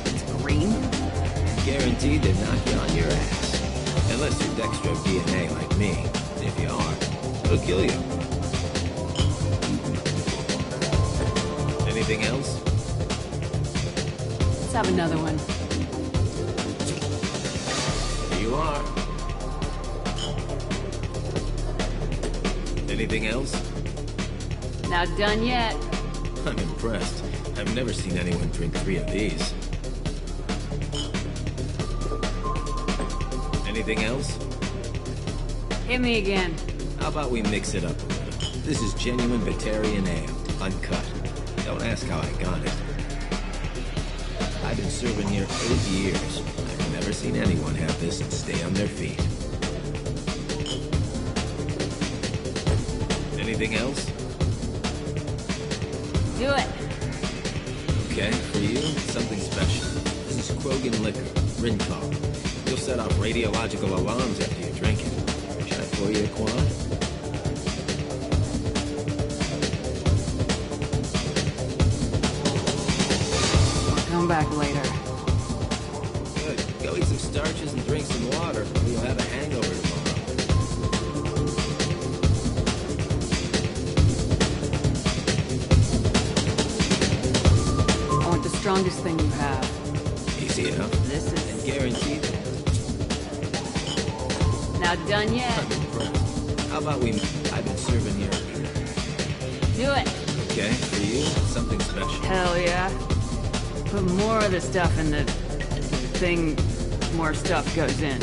It's green? Guaranteed to knock you on your ass. Unless you're Dextro DNA like me. If you are, it'll kill you. Anything else? Let's have another one. Here you are. Anything else? Not done yet. I'm impressed. I've never seen anyone drink 3 of these. Anything else? Hit me again. How about we mix it up a little? This is genuine Batarian ale, uncut. Don't ask how I got it. I've been serving here 8 years. I've never Never seen anyone have this and stay on their feet. Anything else? Do it. Okay, for you, something special. This is Krogan liquor, Rincol. You'll set off radiological alarms after you drink it. Should I pour you a quad? Come back later. Good. Go eat some starches and drink some water, or you'll have a hangover tomorrow. I want the strongest thing you have. Easy enough. This is... And guaranteed. Not done yet. I'm impressed. How about we... I've been serving here. Do it. Okay, for you, something special. Hell yeah. Put more of the stuff in the thing, more stuff goes in.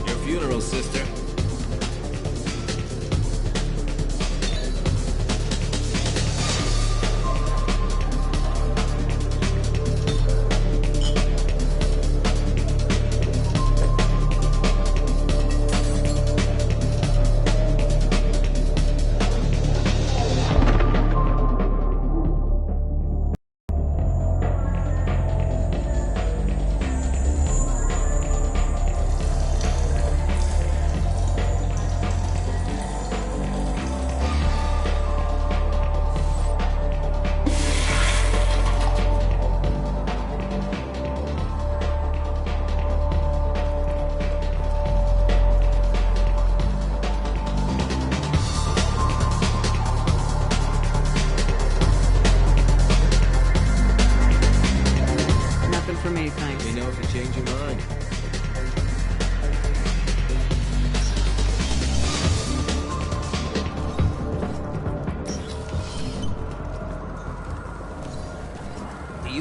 Your funeral, sister.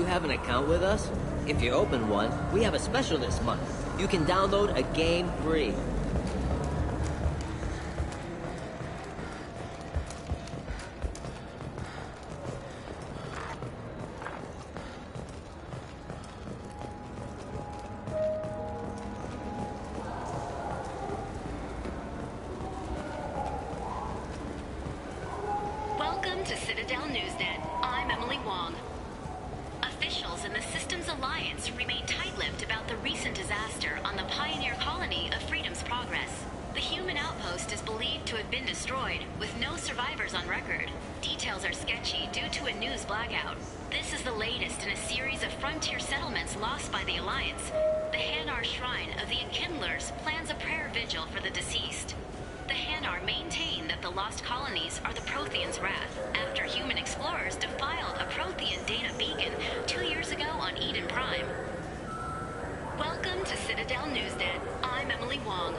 Have an account with us? If you open one, we have a special this month. You can download a game free. Welcome to Citadel Newsnet. I'm Emily Wong. Officials in the Systems Alliance remain tight-lipped about the recent disaster on the pioneer colony of Freedom's Progress. The human outpost is believed to have been destroyed, with no survivors on record. Details are sketchy due to a news blackout. This is the latest in a series of frontier settlements lost by the Alliance. The Hanar Shrine of the Enkindlers plans a prayer vigil for the deceased. The Hanar maintain that the lost colonies are the Protheans' wrath, after human explorers defiled a Prothean data beacon 2 years ago on Eden Prime. Welcome to Citadel Newsnet. I'm Emily Wong.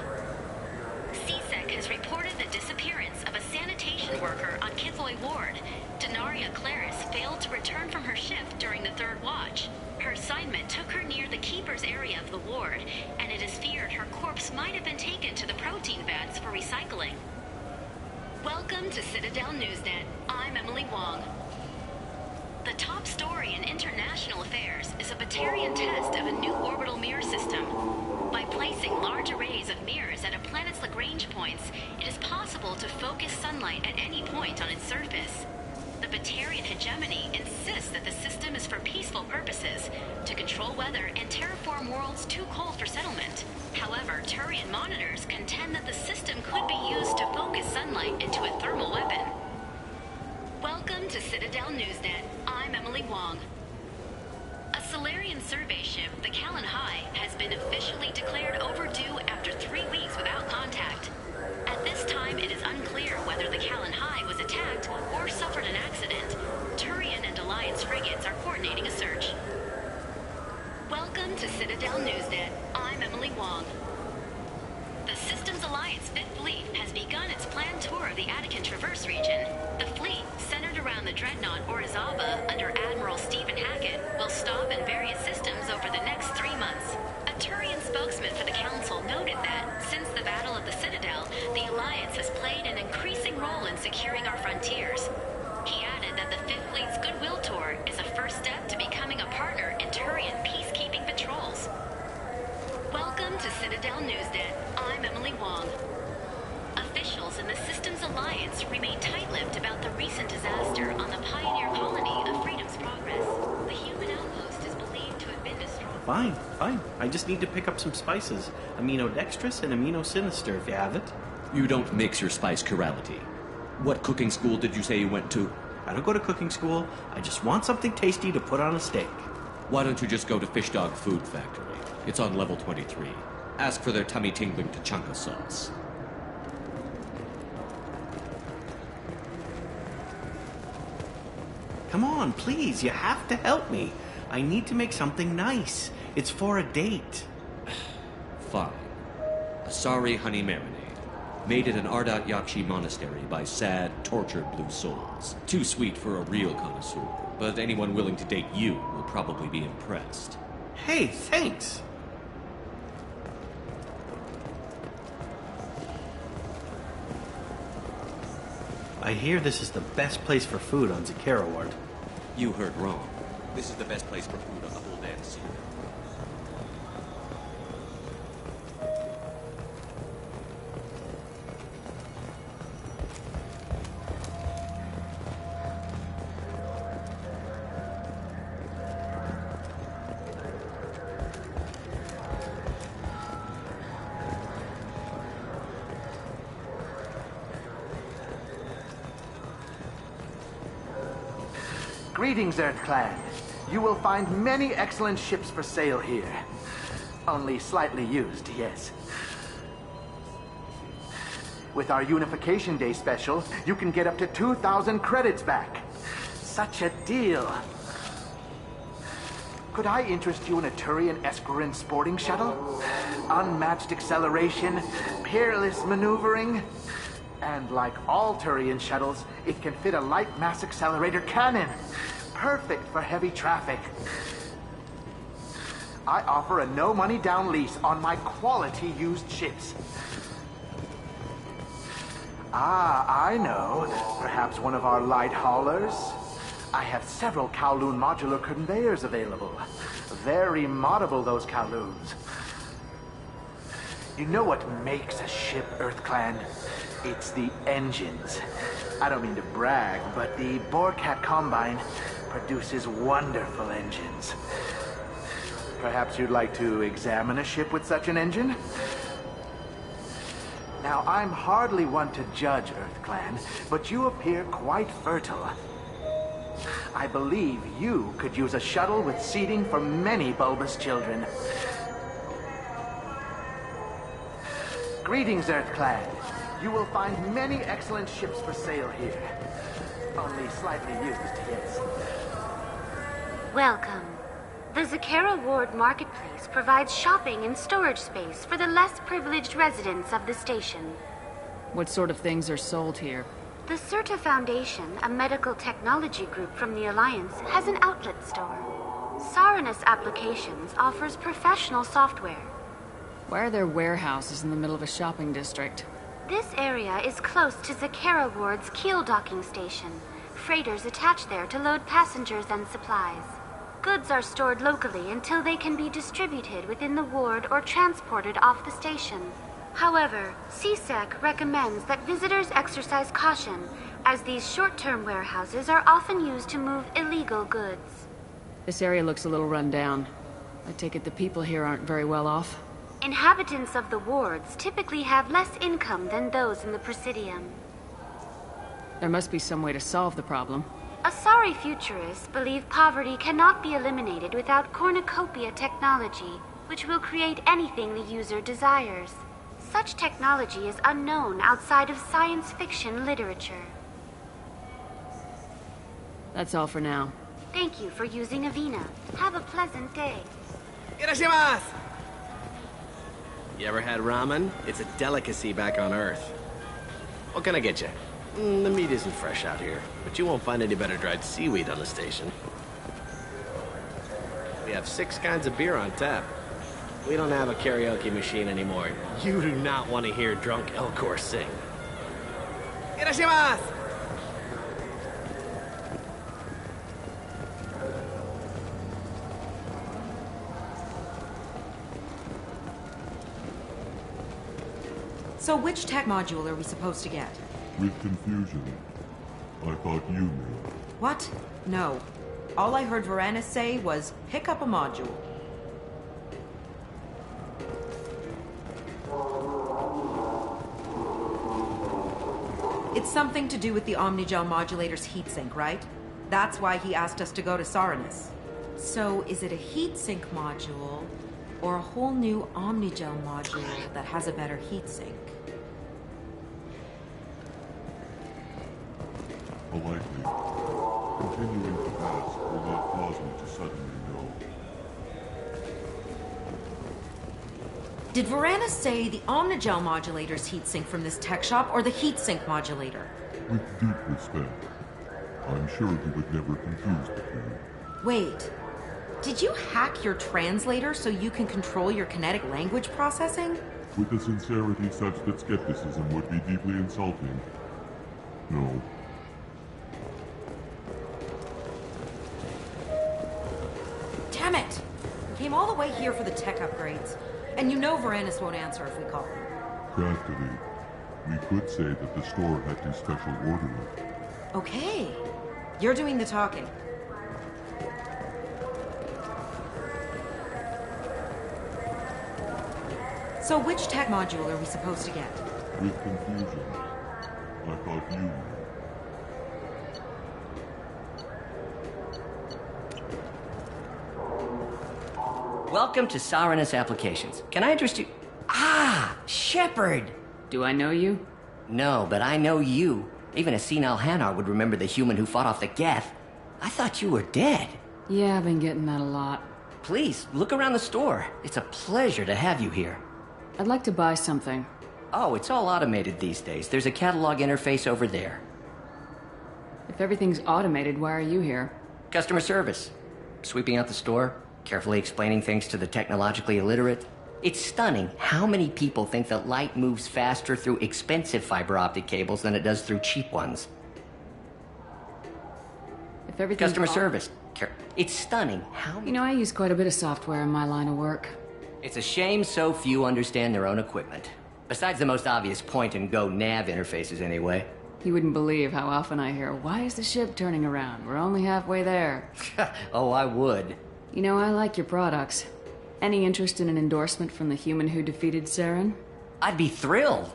CSEC has reported the disappearance of a sanitation worker on Kithoy Ward. Denaria Claris failed to return from her shift during the third watch. Her assignment took her near the Keeper's area of the ward, and it is feared her corpse might have been taken to the protein vats for recycling. Welcome to Citadel Newsnet. I'm Emily Wong. The top story in international affairs is a Batarian test of a new orbital mirror system. By placing large arrays of mirrors at a planet's Lagrange points, it is possible to focus sunlight at any point on its surface. The Batarian hegemony insists that the system is for peaceful purposes, to control weather and terraform worlds too cold for settlement. However, Turian monitors contend that the system could be used to focus sunlight into a thermal weapon. Welcome to Citadel Newsnet. I'm Emily Wong. A Solarian survey ship, the Callan High, has been officially declared overdue after 3 weeks without contact. At this time, it is unclear whether the Callan High was attacked or suffered an accident. Turian and Alliance frigates are coordinating a search. Welcome to Citadel Newsnet. I'm Emily Wong. The Systems Alliance 5th Fleet has begun its planned tour of the Attican Traverse region. The fleet, centered around the dreadnought Orizaba under Admiral Stephen Hackett, will stop in various systems over the next 3 months. A Turian spokesman for the Council noted that, since the Battle of the Citadel, the Alliance has played an increasing role in securing our frontiers. He added that the 5th Fleet's Goodwill Tour is a first step to becoming a partner in Turian peacekeeping patrols. Welcome Alliance remain tight-lipped about the recent disaster on the pioneer colony of Freedom's Progress. The human outpost is believed to have been destroyed. Fine. I just need to pick up some spices. Aminodextrous and aminosinister, if you have it. You don't mix your spice chirality. What cooking school did you say you went to? I don't go to cooking school. I just want something tasty to put on a steak. Why don't you just go to Fish Dog Food Factory? It's on level 23. Ask for their tummy-tingling tachanka sauce. Come on, please, you have to help me. I need to make something nice. It's for a date. Fine. Asari honey marinade. Made at an Ardat Yakshi monastery by sad, tortured blue souls. Too sweet for a real connoisseur, but anyone willing to date you will probably be impressed. Hey, thanks. I hear this is the best place for food on Zakera Ward. You heard wrong. This is the best place for food on the whole damn sea. Greetings, Earth Clan. You will find many excellent ships for sale here. Only slightly used, yes. With our Unification Day special, you can get up to 2,000 credits back. Such a deal. Could I interest you in a Turian Esquirine sporting shuttle? Unmatched acceleration, peerless maneuvering, and like all Turian shuttles, it can fit a light mass accelerator cannon. Perfect for heavy traffic. I offer a no-money down lease on my quality used ships. Ah, I know. Perhaps one of our light haulers? I have several Kowloon modular conveyors available. Very moddable, those Kowloons. You know what makes a ship, Earth Clan? It's the engines. I don't mean to brag, but the Borcat Combine produces wonderful engines. Perhaps you'd like to examine a ship with such an engine? Now, I'm hardly one to judge, Earth Clan, but you appear quite fertile. I believe you could use a shuttle with seating for many bulbous children. Greetings, Earth Clan. You will find many excellent ships for sale here. Only slightly used, yes. Welcome. The Zakera Ward Marketplace provides shopping and storage space for the less privileged residents of the station. What sort of things are sold here? The Certa Foundation, a medical technology group from the Alliance, has an outlet store. Saranus Applications offers professional software. Why are there warehouses in the middle of a shopping district? This area is close to Zakera Ward's keel docking station. Freighters attach there to load passengers and supplies. Goods are stored locally until they can be distributed within the ward or transported off the station. However, CSEC recommends that visitors exercise caution, as these short-term warehouses are often used to move illegal goods. This area looks a little run down. I take it the people here aren't very well off? Inhabitants of the wards typically have less income than those in the Presidium. There must be some way to solve the problem. Asari futurists believe poverty cannot be eliminated without cornucopia technology, which will create anything the user desires. Such technology is unknown outside of science fiction literature. That's all for now. Thank you for using Avina. Have a pleasant day. Irashimasu! You ever had ramen? It's a delicacy back on Earth. What can I get you? The meat isn't fresh out here, but you won't find any better dried seaweed on the station. We have 6 kinds of beer on tap. We don't have a karaoke machine anymore. You do not want to hear drunk Elcor sing. Irashimasu! So which tech module are we supposed to get? With confusion. I thought you knew. What? No. All I heard Varanus say was, pick up a module. It's something to do with the Omnigel modulator's heatsink, right? That's why he asked us to go to Saranus. So, is it a heatsink module, or a whole new Omnigel module that has a better heatsink? Politely. Continuing to ask will not cause me to suddenly know. Did Varanus say the Omnigel modulator's heatsink from this tech shop, or the heatsink modulator? With deep respect, I'm sure he would never confuse the two. Wait. Did you hack your translator so you can control your kinetic language processing? With a sincerity such that skepticism would be deeply insulting. No. Damn it! We came all the way here for the tech upgrades. And you know Varanus won't answer if we call him. Chastity, we could say that the store had to special order it. Okay. You're doing the talking. So which tech module are we supposed to get? With confusion. I thought you knew. Welcome to Saranus Applications. Can I interest you? Ah, Shepard! Do I know you? No, but I know you. Even a senile Hanar would remember the human who fought off the Geth. I thought you were dead. Yeah, I've been getting that a lot. Please, look around the store. It's a pleasure to have you here. I'd like to buy something. Oh, it's all automated these days. There's a catalog interface over there. If everything's automated, why are you here? Customer service. Sweeping out the store, carefully explaining things to the technologically illiterate. It's stunning how many people think that light moves faster through expensive fiber optic cables than it does through cheap ones. If everything's Customer service. It's stunning how many... You know, I use quite a bit of software in my line of work. It's a shame so few understand their own equipment. Besides the most obvious point-and-go nav interfaces, anyway. You wouldn't believe how often I hear, why is the ship turning around? We're only halfway there. Oh, I would. You know, I like your products. Any interest in an endorsement from the human who defeated Saren? I'd be thrilled.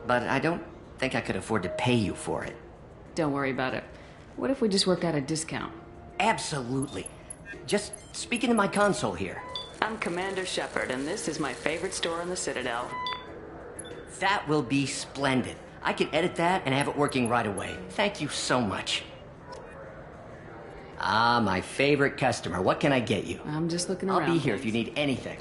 But I don't think I could afford to pay you for it. Don't worry about it. What if we just worked out a discount? Absolutely. Just speak into my console here. I'm Commander Shepard, and this is my favorite store in the Citadel. That will be splendid. I can edit that and have it working right away. Thank you so much. Ah, my favorite customer. What can I get you? I'm just looking around. I'll be here if you need anything.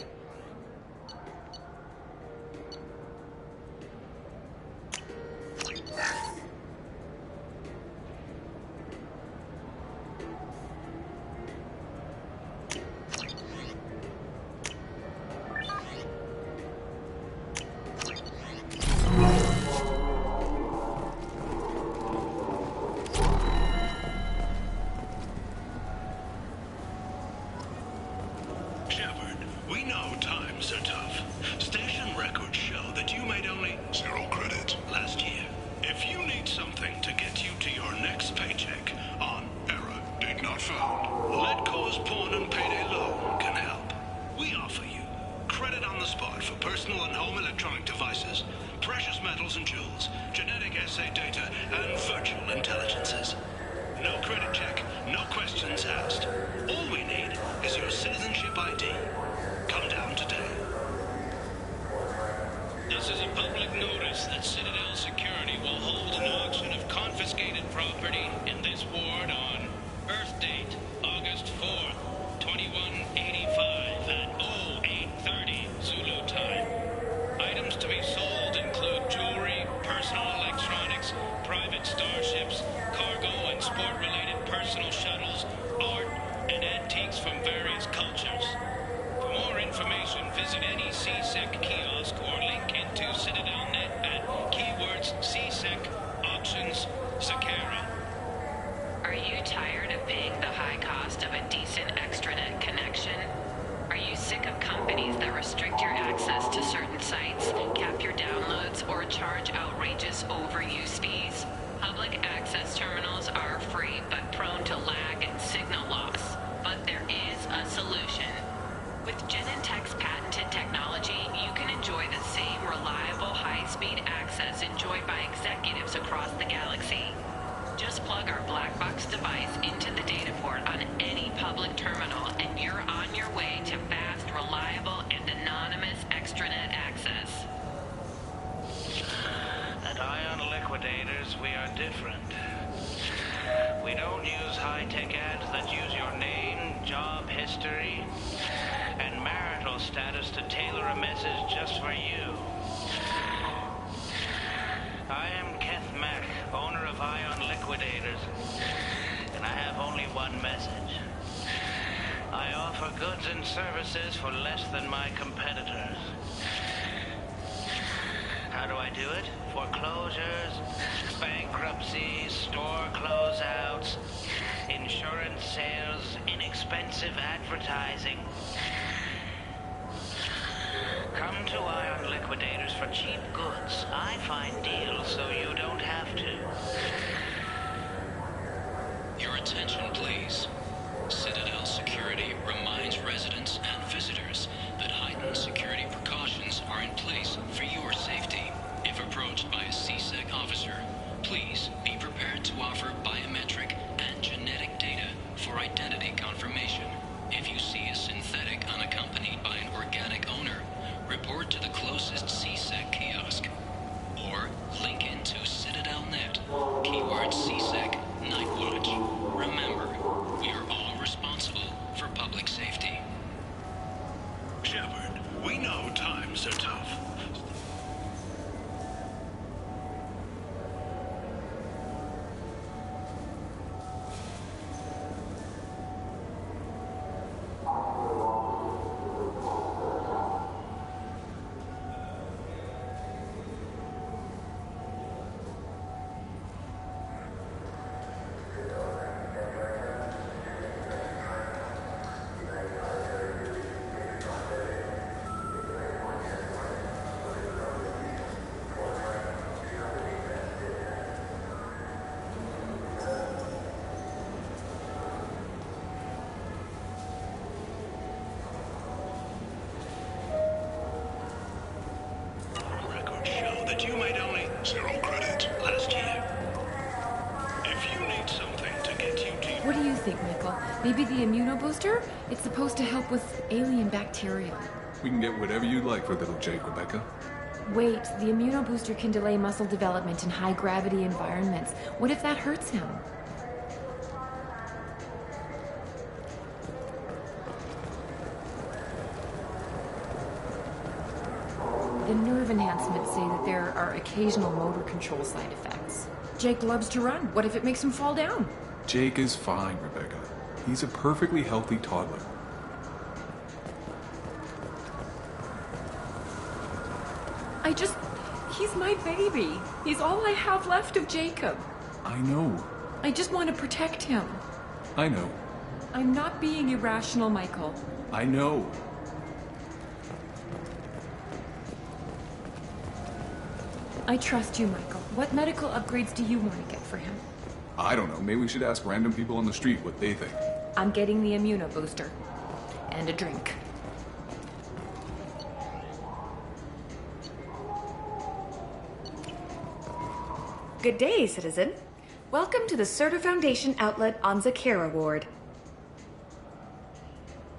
Sites, cap your downloads, or charge outrageous overuse fees? across the galaxy. Just plug our black box device into the data port on any public terminal, and you're on your way to fast, reliable, and anonymous extranet access. At Ion Liquidators, we are different. We don't use high-tech ads that use your name, job history, and marital status to tailor a message just for you. I am Keth Mack, owner of Ion Liquidators, and I have only one message. I offer goods and services for less than my competitors. How do I do it? Foreclosures, bankruptcies, store closeouts, insurance sales, inexpensive advertising. Come to Ion Liquidators for cheap goods. I find deals so you don't have to. Your attention, please. Citadel Security reminds residents and visitors that heightened security precautions are in place for your safety. If approached by a CSEC officer, please be prepared to offer biometric and genetic data for identity confirmation. If you see a synthetic unaccompanied by an organic owner, report to the closest CSEC kiosk. Or link into CitadelNet, keyword CSEC Nightwatch. Remember, we are all responsible for public safety. Shepard, we know times are tough. That you made only 0 credits last year. If you need something to get you to... What do you think, Michael? Maybe the immunobooster? It's supposed to help with alien bacteria. We can get whatever you'd like for little Jake, Rebecca. Wait, the immunobooster can delay muscle development in high-gravity environments. What if that hurts him? The nerve enhancements say that there are occasional motor control side effects. Jake loves to run. What if it makes him fall down? Jake is fine, Rebecca. He's a perfectly healthy toddler. He's my baby. He's all I have left of Jacob. I know. I just want to protect him. I know. I'm not being irrational, Michael. I know. I trust you, Michael. What medical upgrades do you want to get for him? I don't know. Maybe we should ask random people on the street what they think. I'm getting the immunobooster. And a drink. Good day, citizen. Welcome to the Certa Foundation outlet on Zakera Ward.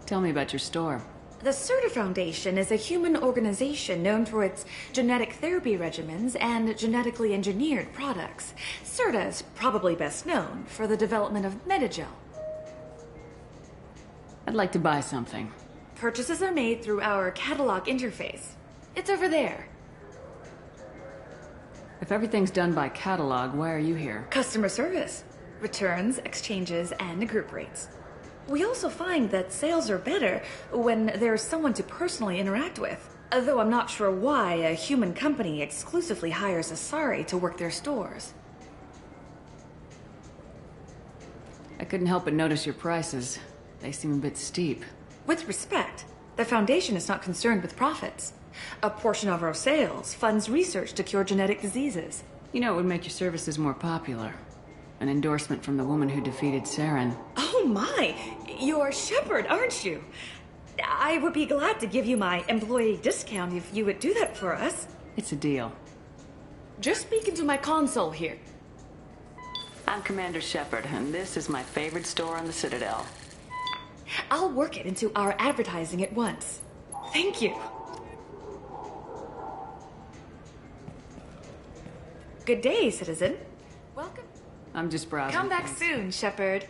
Tell me about your store. The Certa Foundation is a human organization known for its genetic therapy regimens and genetically engineered products. Certa is probably best known for the development of Metagel. I'd like to buy something. Purchases are made through our catalog interface. It's over there. If everything's done by catalog, why are you here? Customer service. Returns, exchanges, and group rates. We also find that sales are better when there's someone to personally interact with. Though I'm not sure why a human company exclusively hires Asari to work their stores. I couldn't help but notice your prices. They seem a bit steep. With respect, the Foundation is not concerned with profits. A portion of our sales funds research to cure genetic diseases. You know, it would make your services more popular. An endorsement from the woman who defeated Saren. Oh my! You're Shepard, aren't you? I would be glad to give you my employee discount if you would do that for us. It's a deal. Just speak into my console here. I'm Commander Shepard, and this is my favorite store on the Citadel. I'll work it into our advertising at once. Thank you. Good day, citizen. Welcome. I'm just browsing. Come back soon, Shepard.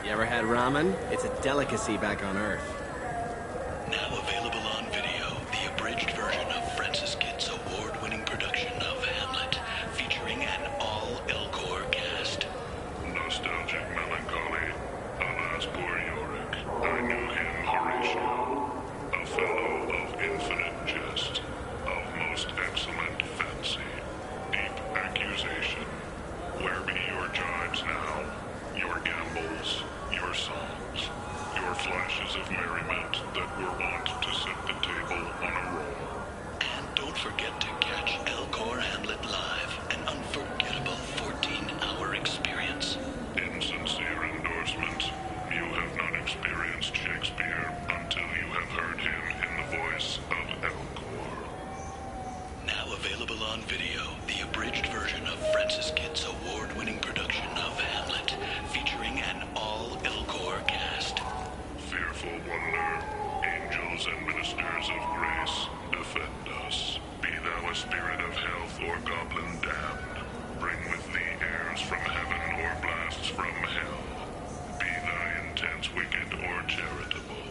You ever had ramen? It's a delicacy back on Earth. Now available on video, the abridged version of Francis Kidd's award-winning production of Hamlet, featuring an all-Elcor cast. Nostalgic melancholy, alas poor Yorick. I knew him, Horatio, a fellow of infinite jest, of most excellent fancy, deep accusation. Where be your jibes now, your gambols, your songs, your flashes of merriment that were wont to set the table on a roll? And don't forget to catch Elcor Hamlet live, an unforgettable 14-hour experience. In sincere endorsement, you have not experienced Shakespeare until you have heard him in the voice of Elcor. Now available on video, the abridged version of Francis Kidd's award-winning production of Hamlet, featuring an all-Elcor cast. Fearful wonder, angels and ministers of grace, defend us. Be thou a spirit of health or goblin damned. Bring with thee airs from heaven or blasts from hell. Be thy intents wicked or charitable.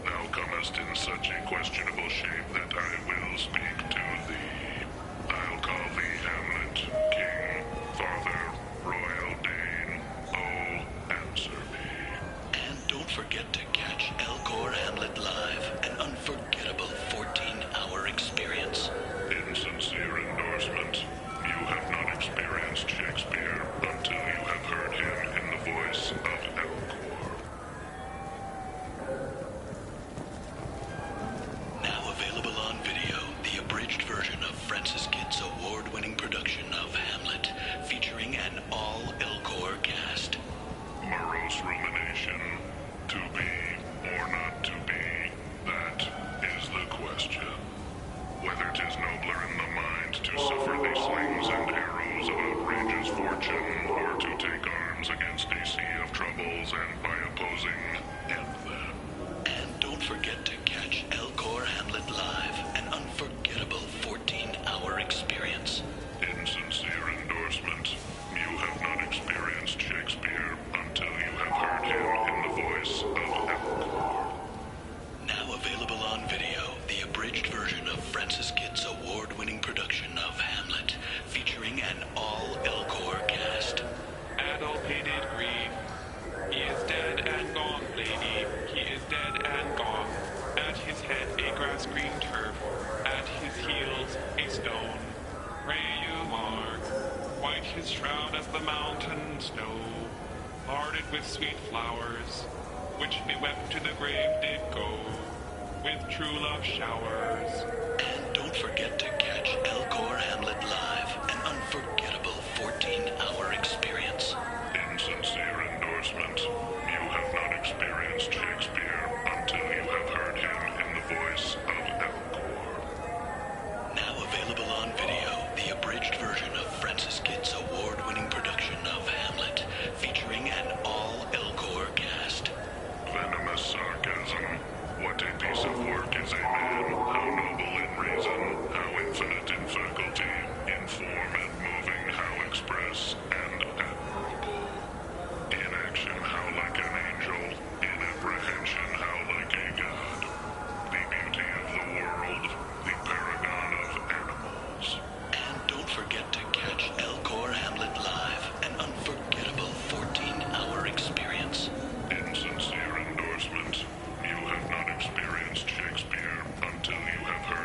Thou comest in such a questionable shape that I will speak to thee. I'll call thee Hamlet, King, Father, Royal Dane. Oh, answer me. And don't forget to catch Elcor Hamlet live, an unforgettable 14-hour experience. In sincere endorsement, you have not experienced Shakespeare until you have heard him in the voice of Elcor. Now available on video, the abridged version of Francis Kidd's award-winning production of Hamlet, featuring an all-Elcor cast. Morose rumination, to be or not to be, that is the question. Whether 'tis nobler in the mind to suffer the slings and arrows of outrageous fortune, or to take arms against a sea of troubles and by opposing end them. And don't forget to catch Elcor Hamlet live, an unforgettable 14-hour experience. In sincere endorsement, you have not experienced Shakespeare until you have heard him in the voice of Elcor. Now available on video, the abridged version of Francis Kidd's award-winning production of Hamlet, featuring an all-Elcor cast. Adulpated grief. He is dead and gone, lady. He is dead and gone. At his head a grass-green turf. At his heels a stone. Pray you mark. White his shroud as the mountain snow. Larded with sweet flowers, which bewept to the grave did go. With true love showers. And don't forget to catch Elcor Hamlet live, an unforgettable 14-hour experience. In sincere endorsement, you have not experienced Shakespeare until you have heard him in the voice of Elcor. Now available on video, the abridged version of Francis Kidd's award-winning production of Hamlet, featuring an all-Elcor cast. Venomous sarcasm. What a piece of work is a man, how noble in reason, how infinite in faculty, in form and moving, how express and admirable. In action, how like an angel, in apprehension, how like a god. The beauty of the world, the paragon of animals. And don't forget to catch Elcor Hamlet live, an unforgettable 14-hour experience. In sincere endorsement, you have not experienced Shakespeare until you have heard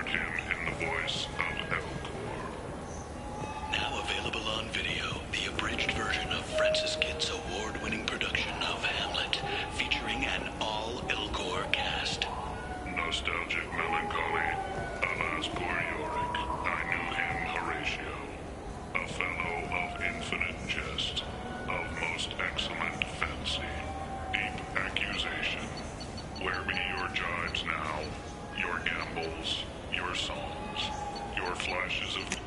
nostalgic melancholy, alas poor Yorick. I knew him, Horatio. A fellow of infinite jest, of most excellent fancy, deep accusation. Where be your jibes now, your gambols, your songs, your flashes of...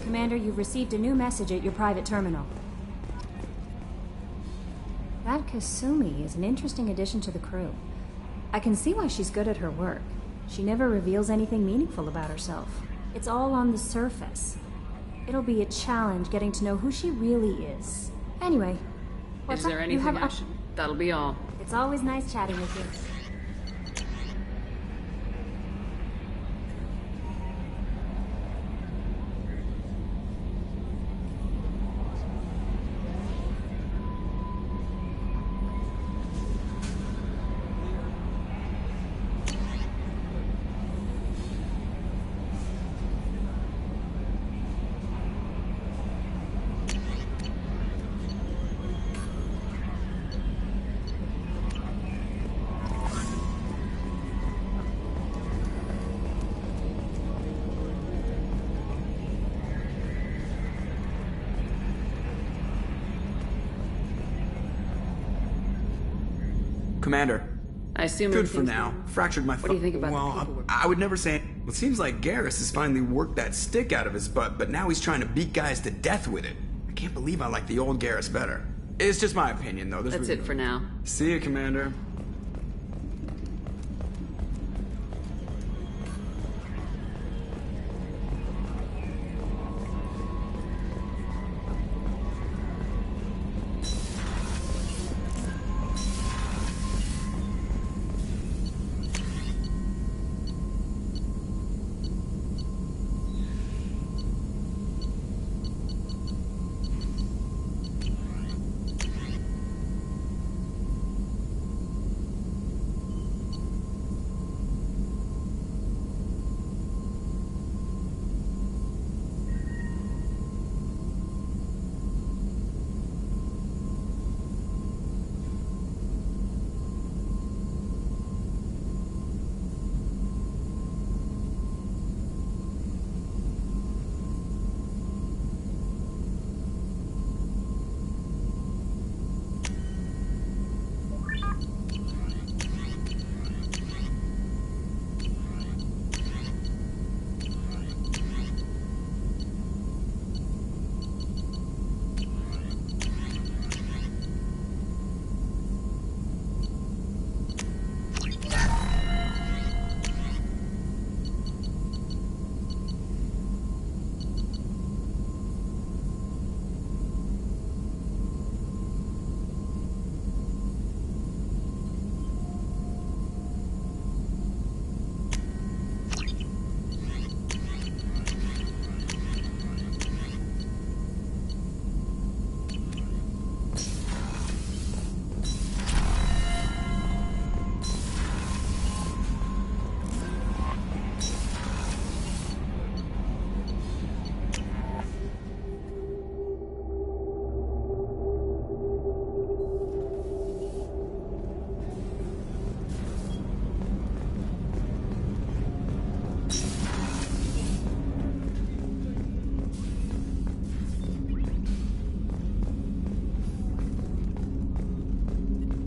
Commander, you've received a new message at your private terminal. That Kasumi is an interesting addition to the crew. I can see why she's good at her work. She never reveals anything meaningful about herself. It's all on the surface. It'll be a challenge getting to know who she really is. Anyway, Is there anything I should... That'll be all. It's always nice chatting with you. Commander. I assume good for now. Fractured my foot. What do you think about well, the people I would never say. Well, it seems like Garrus has finally worked that stick out of his butt, but now he's trying to beat guys to death with it. I can't believe I like the old Garrus better. It's just my opinion, though. That's it for now. See you, Commander.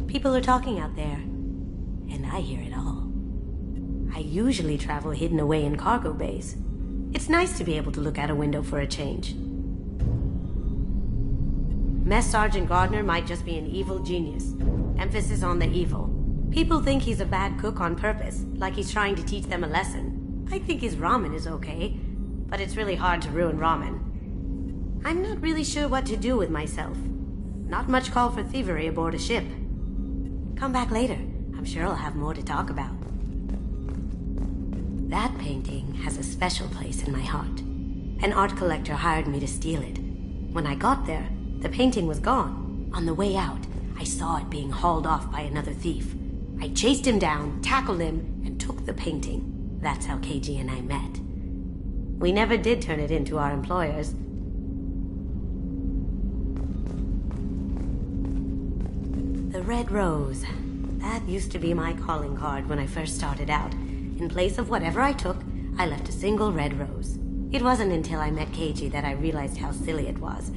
People are talking out there, and I hear it all. I usually travel hidden away in cargo bays. It's nice to be able to look out a window for a change. Mess Sergeant Gardner might just be an evil genius. Emphasis on the evil. People think he's a bad cook on purpose, like he's trying to teach them a lesson. I think his ramen is okay. but it's really hard to ruin ramen. I'm not really sure what to do with myself. Not much call for thievery aboard a ship. Come back later. I'm sure I'll have more to talk about. That painting has a special place in my heart. An art collector hired me to steal it. When I got there, the painting was gone. On the way out, I saw it being hauled off by another thief. I chased him down, tackled him, and took the painting. That's how KG and I met. We never did turn it into our employers. The Red Rose. That used to be my calling card when I first started out. In place of whatever I took, I left a single red rose. It wasn't until I met Keiji that I realized how silly it was.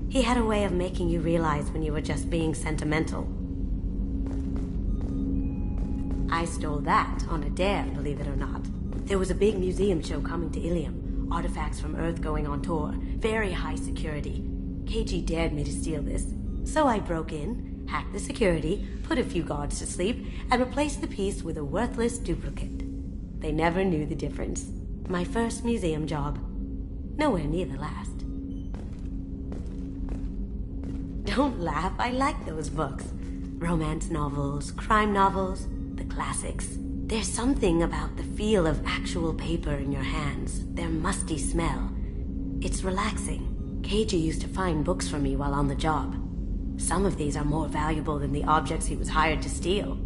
He had a way of making you realize when you were just being sentimental. I stole that on a dare, believe it or not. There was a big museum show coming to Ilium. Artifacts from Earth going on tour. Very high security. Keiji dared me to steal this. So I broke in, hacked the security, put a few guards to sleep, and replaced the piece with a worthless duplicate. They never knew the difference. My first museum job. Nowhere near the last. Don't laugh, I like those books. Romance novels, crime novels, the classics. There's something about the feel of actual paper in your hands, their musty smell. It's relaxing. Keiji used to find books for me while on the job. Some of these are more valuable than the objects he was hired to steal.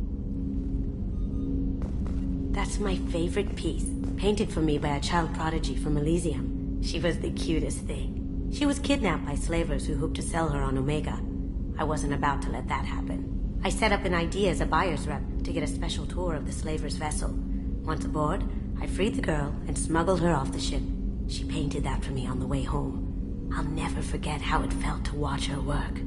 That's my favorite piece, painted for me by a child prodigy from Elysium. She was the cutest thing. She was kidnapped by slavers who hoped to sell her on Omega. I wasn't about to let that happen. I set up an idea as a buyer's rep to get a special tour of the slaver's vessel. Once aboard, I freed the girl and smuggled her off the ship. She painted that for me on the way home. I'll never forget how it felt to watch her work.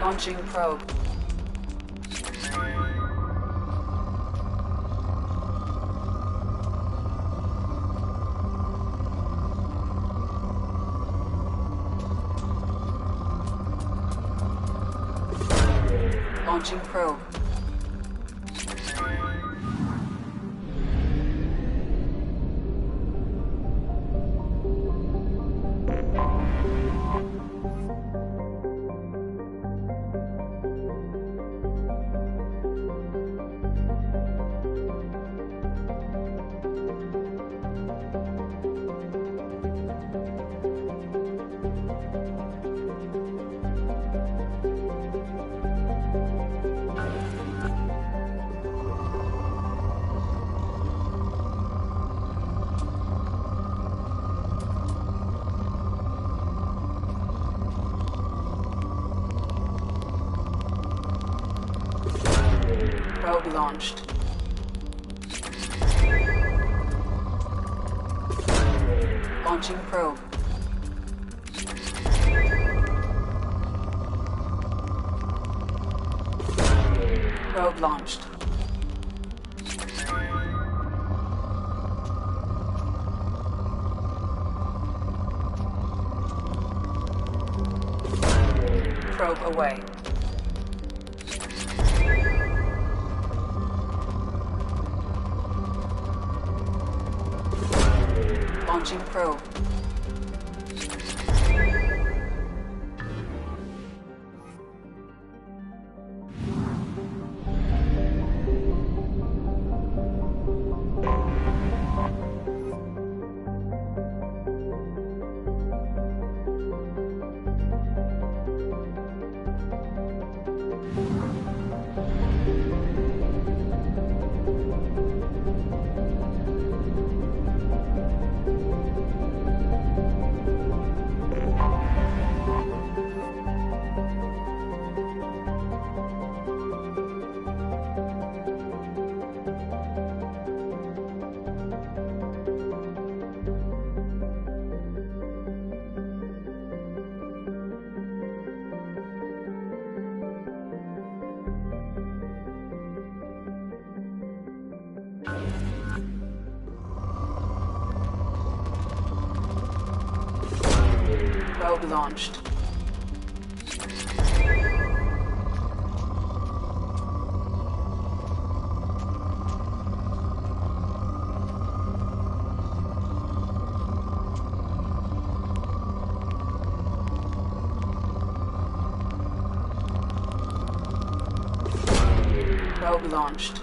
Launching probe. Launching probe. Probe launched. Launching probe. Probe launched. Probe away. Launching probe. Probe launched. Probe launched.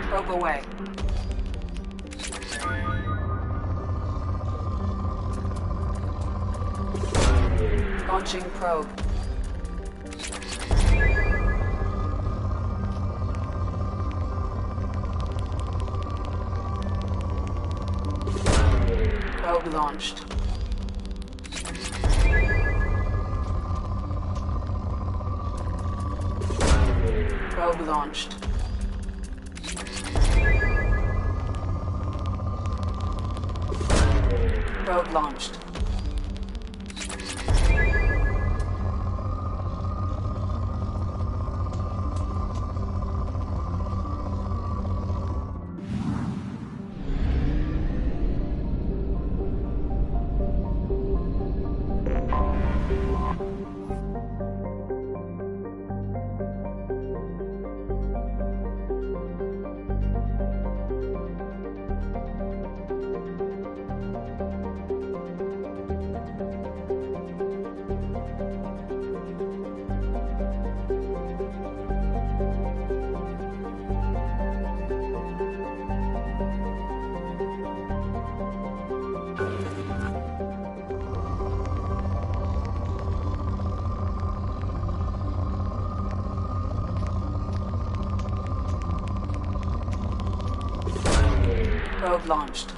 Probe away. Launching probe. Probe launched. Probe launched. Probe launched. Probe launched.